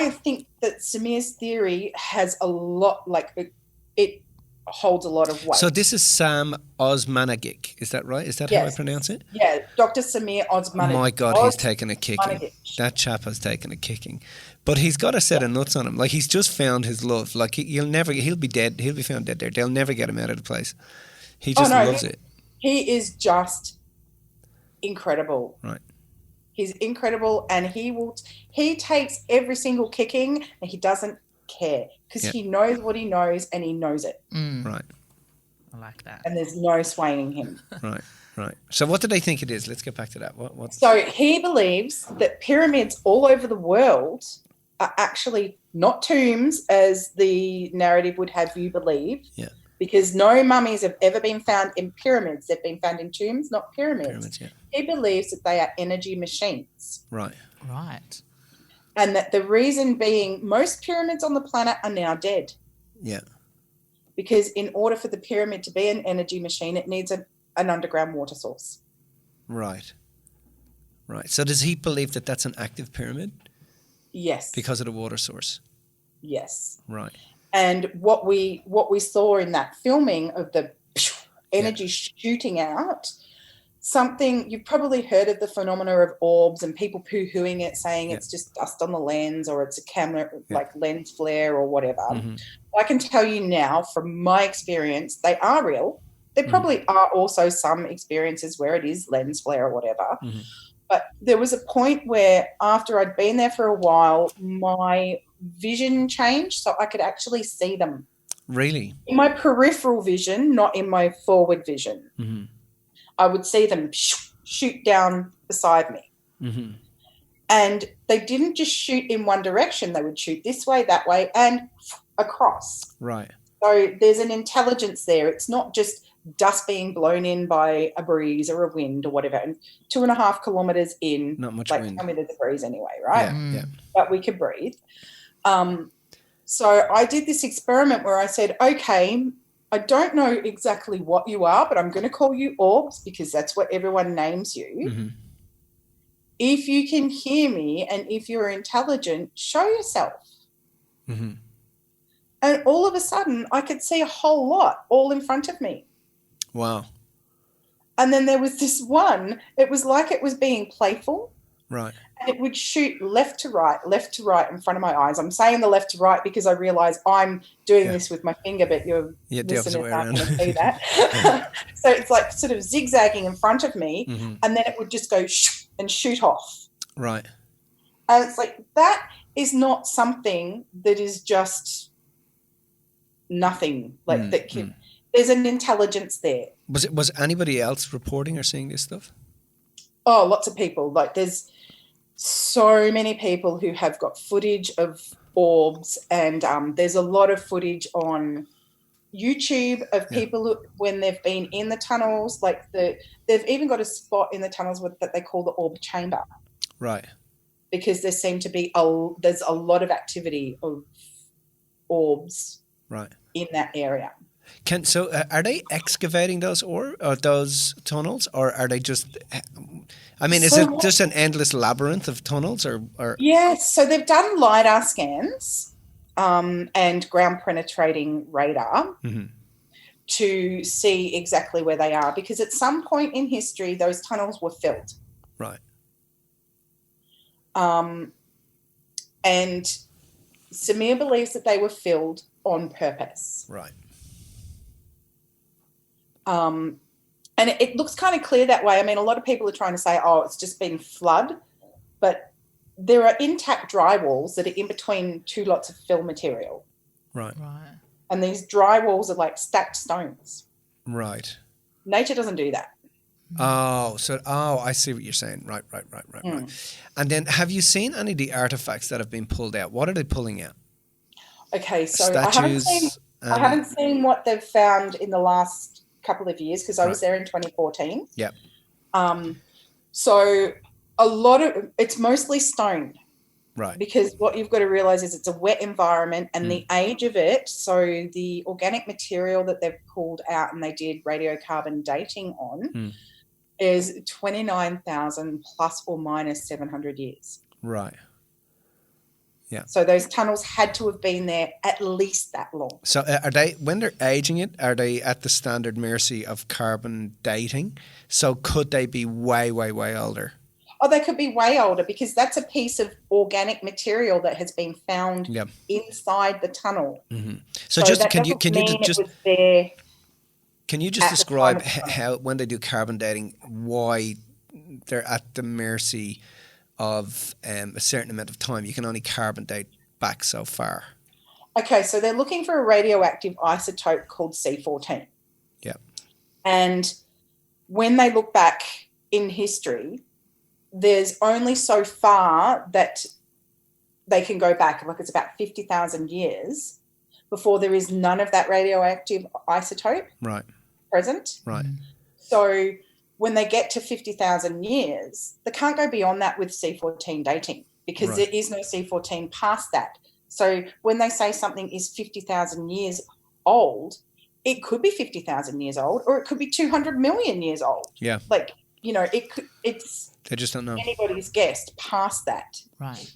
think that Samir's theory has a lot, like it holds a lot of weight. So this is Sam Osmanagic, is that right? Is that how I pronounce it? Yeah, Dr. Samir Osmanagic. My God, he's taken a kicking. That chap has taken a kicking. But he's got a set of nuts on him. Like, he's just found his love. Like, he'll be dead. He'll be found dead there. They'll never get him out of the place. He just loves it. He is just incredible. Right. He's incredible, and he takes every single kicking, and he doesn't care, because he knows what he knows, and he knows it. Right. I like that. And there's no swaying him. Right. So what do they think it is? Let's get back to that. What? So he believes that pyramids all over the world are actually not tombs, as the narrative would have you believe. Yeah. Because no mummies have ever been found in pyramids. They've been found in tombs, not pyramids. He believes that they are energy machines. Right. And that the reason being, most pyramids on the planet are now dead. Yeah. Because in order for the pyramid to be an energy machine, it needs an underground water source. Right. So does he believe that that's an active pyramid? Yes. Because of the water source? Yes. Right. And what we saw in that filming of the energy shooting out, something, you've probably heard of the phenomena of orbs and people poo-hooing it, saying it's just dust on the lens or it's a camera, like lens flare or whatever. I can tell you now from my experience, they are real. There probably are also some experiences where it is lens flare or whatever. But there was a point where after I'd been there for a while, my vision changed so I could actually see them. Really? In my peripheral vision, not in my forward vision. I would see them shoot down beside me. And they didn't just shoot in one direction. They would shoot this way, that way, and across. Right. So there's an intelligence there. It's not just dust being blown in by a breeze or a wind or whatever. And 2.5 kilometres in, not much like, wind. tell me there's a breeze anyway, right? Yeah. But we could breathe. So I did this experiment where I said, okay, I don't know exactly what you are, but I'm going to call you orbs because that's what everyone names you. If you can hear me and if you're intelligent, show yourself. And all of a sudden, I could see a whole lot all in front of me. Wow. And then there was this one, it was like it was being playful. Right. And it would shoot left to right in front of my eyes. I'm saying the left to right because I realise I'm doing this with my finger, but your listeners aren't going to see that. So it's like sort of zigzagging in front of me, and then it would just go and shoot off. Right. And it's like, that is not something that is just nothing. Like that can, there's an intelligence there. Was anybody else reporting or seeing this stuff? Oh, lots of people. Like there's so many people who have got footage of orbs, and there's a lot of footage on YouTube of people who, when they've been in the tunnels, like they've even got a spot in the tunnels that they call the orb chamber. Right. Because there seem to be there's a lot of activity of orbs in that area. So are they excavating those tunnels, or are they just? I mean, is it just an endless labyrinth of tunnels, or? Yes, so they've done LiDAR scans and ground penetrating radar to see exactly where they are, because at some point in history those tunnels were filled. Right. And Samir believes that they were filled on purpose. Right. And it looks kind of clear that way. I mean, a lot of people are trying to say, oh, it's just been flood, but there are intact drywalls that are in between two lots of fill material. Right. Right. And these drywalls are like stacked stones. Right. Nature doesn't do that. Oh, I see what you're saying. Right. And then have you seen any of the artifacts that have been pulled out? What are they pulling out? Okay, so Statues, I haven't seen what they've found in the last couple of years, because I was there in 2014. Yeah. So a lot of it's mostly stone. Right. Because what you've got to realize is it's a wet environment, and the age of it, so the organic material that they've pulled out and they did radiocarbon dating on is 29,000 plus or minus 700 years. Right. Yeah. So those tunnels had to have been there at least that long. So are they, when they're aging it, are they at the standard mercy of carbon dating? So could they be way, way, way older? Oh, they could be way older, because that's a piece of organic material that has been found inside the tunnel. So just can you just describe how, when they do carbon dating, why they're at the mercy of a certain amount of time? You can only carbon date back so far. Okay, so they're looking for a radioactive isotope called C14. Yeah. And when they look back in history, there's only so far that they can go back, like it's about 50,000 years before there is none of that radioactive isotope present. Right. So when they get to 50,000 years, they can't go beyond that with C14 dating, because there is no C14 past that. So when they say something is 50,000 years old, it could be 50,000 years old, or it could be 200 million years old. Yeah. Like, you know, it's they just don't know. Anybody's guess past that. Right.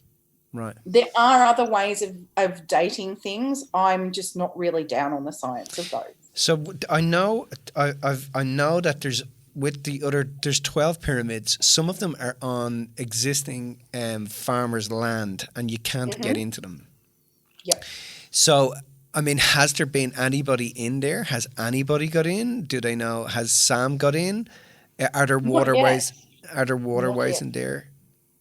Right. There are other ways of dating things. I'm just not really down on the science of those. So I know that there's with the other, there's 12 pyramids. Some of them are on existing farmers' land, and you can't get into them. Yep. So, I mean, has there been anybody in there? Has anybody got in? Do they know? Has Sam got in? Are there waterways? Are there waterways in there?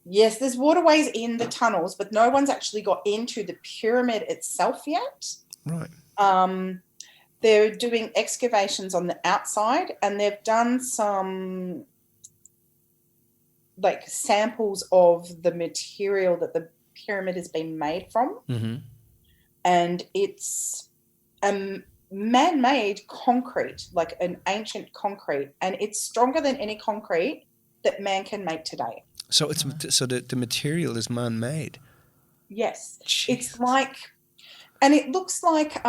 Yes, there's waterways in the tunnels, but no one's actually got into the pyramid itself yet. Right. They're doing excavations on the outside, and they've done some like samples of the material that the pyramid has been made from. Mm-hmm. And it's man-made concrete, like an ancient concrete, and it's stronger than any concrete that man can make today. So the material is man-made. Yes. Jeez. It's like, and it looks like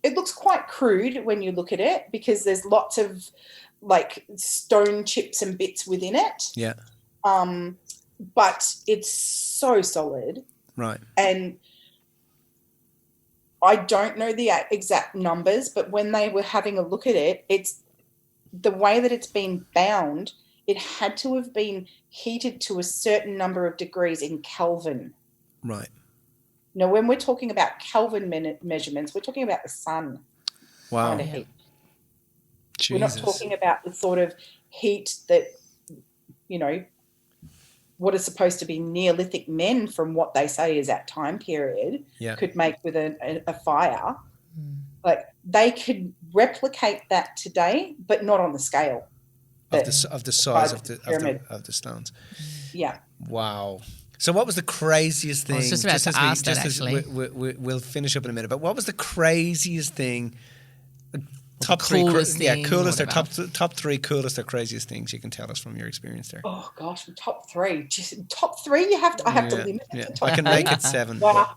it looks quite crude when you look at it, because there's lots of like stone chips and bits within it. Yeah. But it's so solid. Right. And I don't know the exact numbers, but when they were having a look at it, it's the way that it's been bound, it had to have been heated to a certain number of degrees in Kelvin. Right. Now, when we're talking about Kelvin measurements, we're talking about the sun Wow. kind of heat. Jesus. We're not talking about the sort of heat that, you know, what is supposed to be Neolithic men, from what they say is that time period, could make with a fire. Like, they could replicate that today, but not on the scale of the size of the stones. Yeah. Wow. So what was the craziest thing? I was just about to ask that, actually. We'll finish up in a minute, but what was the craziest thing? Coolest Top three coolest or craziest things you can tell us from your experience there. Oh gosh, top three. Just top three. I have to limit it to top I can three. make it 7. Wow.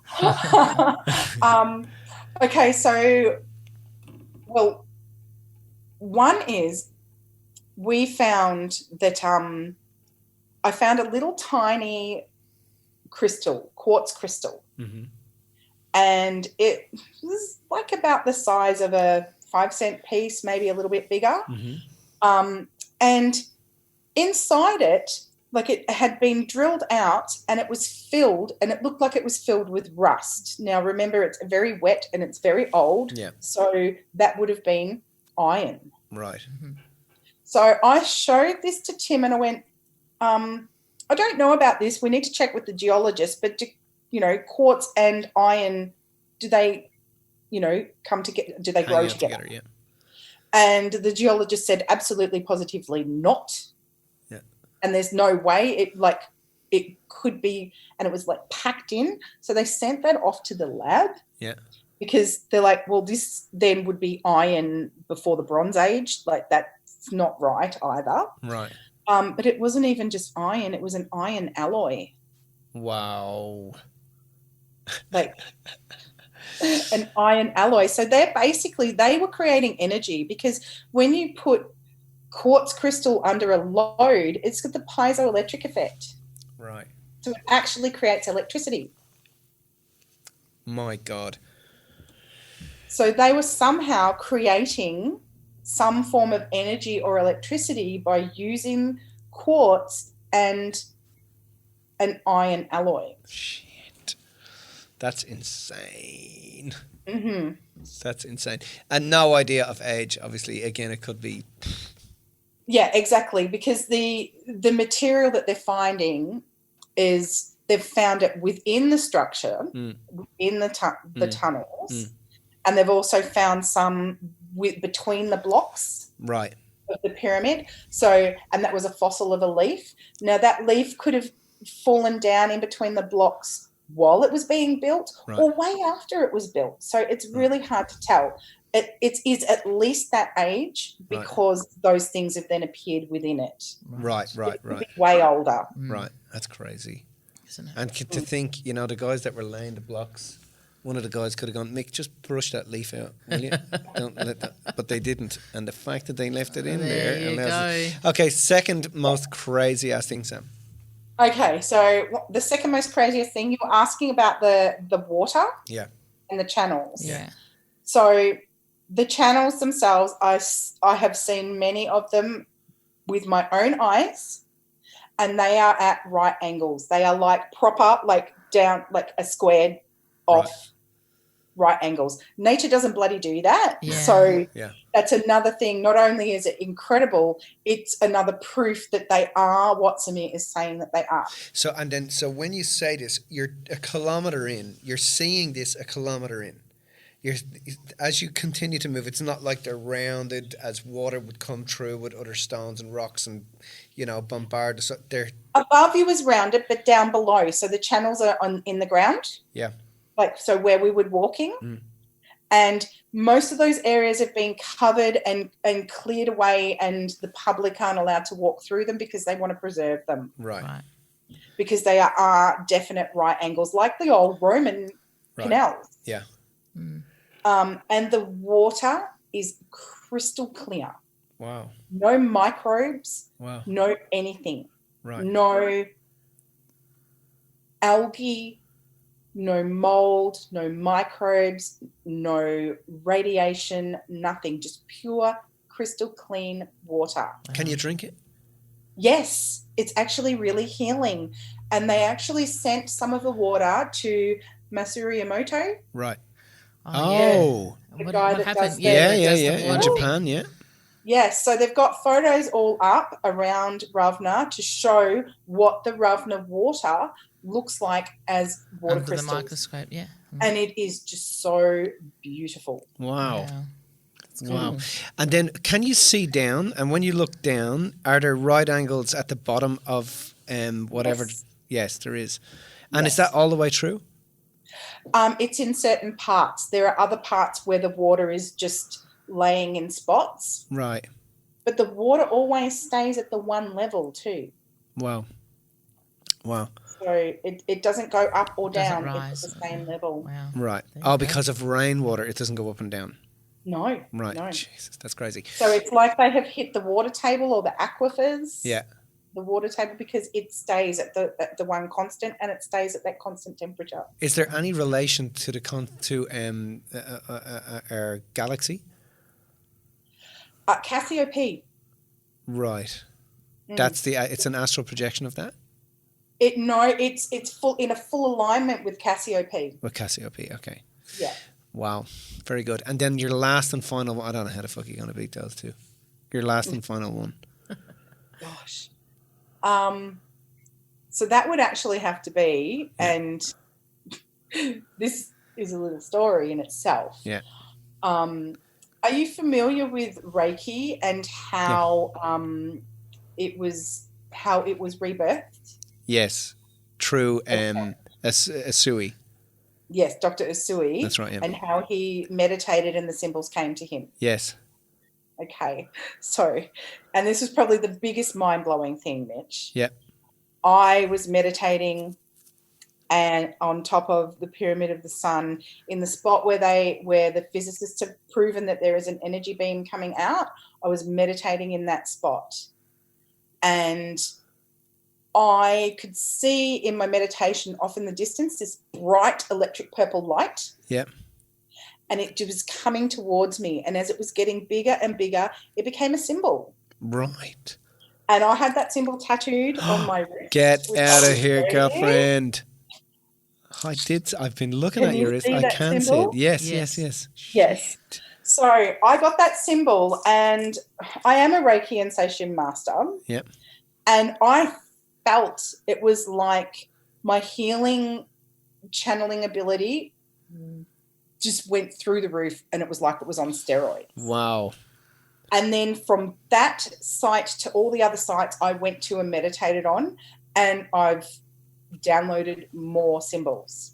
Okay, so one is we found that I found a little tiny crystal, quartz crystal, and it was like about the size of a 5-cent piece, maybe a little bit bigger. And inside it, like, it had been drilled out and it was filled, and it looked like it was filled with rust. Now, remember, it's very wet and it's very old. Yeah. So that would have been iron. Right. So I showed this to Tim and I went, I don't know about this. We need to check with the geologist, but quartz and iron, do they, come together? Do they grow together? Yeah. And the geologist said, absolutely, positively not. Yeah. And there's no way it could be, and it was like packed in. So they sent that off to the lab. Yeah. Because they're like, well, this then would be iron before the Bronze Age. Like, that's not right either. Right. But it wasn't even just iron. It was an iron alloy. Wow. Like an iron alloy. So they were creating energy, because when you put quartz crystal under a load, it's got the piezoelectric effect. Right. So it actually creates electricity. My God. So they were somehow creating some form of energy or electricity by using quartz and an iron alloy. Shit. That's insane. Mm-hmm. That's insane. And no idea of age, obviously. Again, it could be... Yeah, exactly, because the material that they're finding is they've found it within the structure, in the tunnels, and they've also found some between the blocks right of the pyramid. So, and that was a fossil of a leaf. Now, that leaf could have fallen down in between the blocks while it was being built, or way after it was built. So it's really hard to tell. It is at least that age, because those things have then appeared within it. Right. Way older. Right. That's crazy. Isn't it? And to think, the guys that were laying the blocks, one of the guys could have gone, Mick, just brush that leaf out, will you? Don't let that. But they didn't. And the fact that they left it in there. You go. Okay, second most crazy ass thing, Sam. Okay, so the second most craziest thing, you were asking about the water and the channels. Yeah. So The channels themselves, I have seen many of them with my own eyes, and they are at right angles. They are like proper, like down, like a squared off right angles. Nature doesn't bloody do that. Yeah. So that's another thing. Not only is it incredible, it's another proof that they are what Samir is saying that they are. So when you say this, you're a kilometre in. You're seeing this a kilometre in. As you continue to move, it's not like they're rounded as water would come through with other stones and rocks and, bombard. So they're above you is rounded, but down below. So the channels are in the ground. Yeah. Like, so where we would walking. And most of those areas have been covered and cleared away, and the public aren't allowed to walk through them because they want to preserve them. Right. Because they are definite right angles, like the old Roman canals. Yeah. And the water is crystal clear. Wow. No microbes. Wow. No anything. Right. No algae, no mold, no microbes, no radiation, nothing. Just pure crystal clean water. Can you drink it? Yes, it's actually really healing. And they actually sent some of the water to Masaru Emoto. Right. Oh. The What guy that happened? does Yeah. the In Japan, yeah. Yes, so they've got photos all up around Ravna to show what the Ravna water looks like as water Under crystals. the microscope, yeah. And it is just so beautiful. Wow. Cool. Wow. And then can you see down? And when you look down, are there right angles at the bottom of whatever? Yes, there is. And is that all the way through? It's in certain parts. There are other parts where the water is just laying in spots. Right. But the water always stays at the one level too. Wow. Wow. So it doesn't go up or Doesn't down. rise. It's at the same level. Wow. Right. There you Oh, go. because of rainwater, it doesn't go up and down. No. Right. No. Jesus, that's crazy. So it's like they have hit the water table or the aquifers. Yeah. The water table, because it stays at the one constant, and it stays at that constant temperature. Is there any relation to our galaxy? Cassiope. Right. That's it's an astral projection of that? It's full in a full alignment with Cassiope. With Cassiope, okay. Yeah. Wow. Very good. And then your last and final one, I don't know how the fuck you're going to beat those two. Your last and final one. Gosh. So that would actually have to be, and this is a little story in itself. Yeah. Are you familiar with Reiki and how it was rebirthed? Yes. Through Asui. Yes, Dr. Usui. That's right, yeah. And how he meditated and the symbols came to him. Yes. Okay. So, and this was probably the biggest mind-blowing thing, Mitch. Yeah. I was meditating and on top of the Pyramid of the Sun in the spot where the physicists have proven that there is an energy beam coming out. I was meditating in that spot. And I could see in my meditation off in the distance this bright electric purple light. Yeah. And it was coming towards me. And as it was getting bigger and bigger, it became a symbol. Right. And I had that symbol tattooed on my wrist. Get out of here, girlfriend. I've been looking at your wrist. I can see it. Yes. Yes. So I got that symbol, and I am a Reiki and Seishin master. Yep. And I felt it was like my healing channeling ability just went through the roof, and it was like it was on steroids. Wow. And then from that site to all the other sites I went to and meditated on, and I've downloaded more symbols.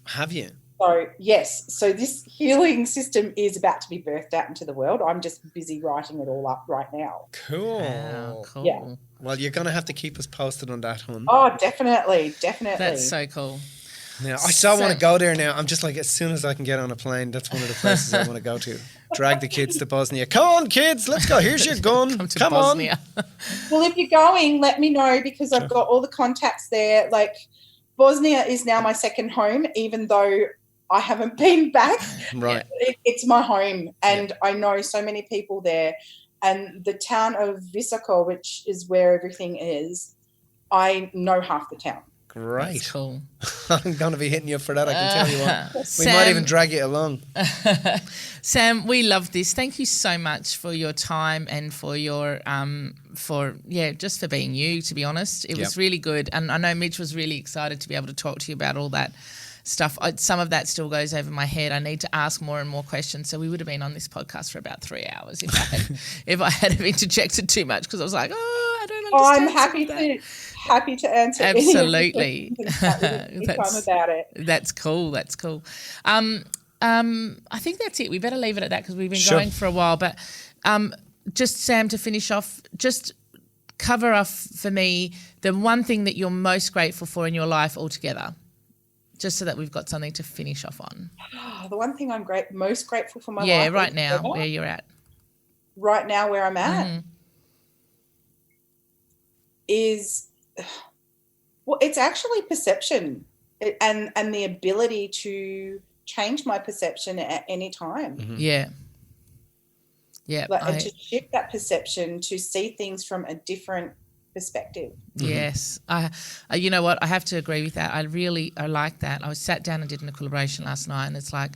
Have you? So, yes. So this healing system is about to be birthed out into the world. I'm just busy writing it all up right now. Cool. Wow, cool. Yeah. Well, you're going to have to keep us posted on that, hun. Oh, definitely. That's so cool. Now, I so want to go there now. I'm just like, as soon as I can get on a plane, that's one of the places I want to go to. Drag the kids to Bosnia. Come on, kids, let's go. Here's your gun. Come Bosnia. on. Well, if you're going, let me know, because I've got all the contacts there. Like, Bosnia is now my second home, even though I haven't been back. Right. It's my home, and I know so many people there. And the town of Visoko, which is where everything is, I know half the town. Great. That's cool. I'm going to be hitting you up for that, I can tell you what. We Sam, might even drag it along. Sam, we love this. Thank you so much for your time and for your just for being you, to be honest. It was really good. And I know Mitch was really excited to be able to talk to you about all that stuff. Some of that still goes over my head. I need to ask more and more questions. So we would have been on this podcast for about 3 hours if I had interjected too much, because I was like, I don't understand. I'm happy to answer. Absolutely. Anytime about it. That's cool. I think that's it. We better leave it at that because we've been going for a while. But just, Sam, to finish off, just cover off for me the one thing that you're most grateful for in your life altogether, just so that we've got something to finish off on. The one thing I'm most grateful for my life. Yeah, right now, where you're at. Right now, where I'm at is, well, it's actually perception and the ability to change my perception at any time. Mm-hmm. Yeah. Yeah. And to shift that perception to see things from a different perspective. Yes. You know what? I have to agree with that. I like that. I was sat down and did an equilibration last night, and it's like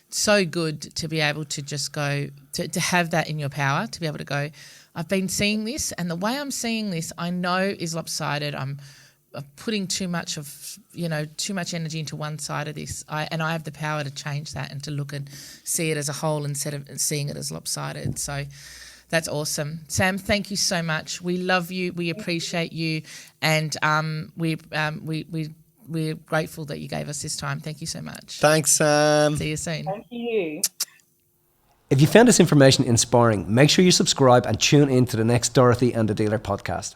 so good to be able to just go, to have that in your power, to be able to go, I've been seeing this, and the way I'm seeing this, I know is lopsided. I'm putting too much energy into one side of this. I have the power to change that and to look and see it as a whole instead of seeing it as lopsided. So that's awesome. Sam, thank you so much. We love you. We appreciate you. And we're grateful that you gave us this time. Thank you so much. Thanks, Sam. See you soon. Thank you. If you found this information inspiring, make sure you subscribe and tune in to the next Dorothy and the Dealer podcast.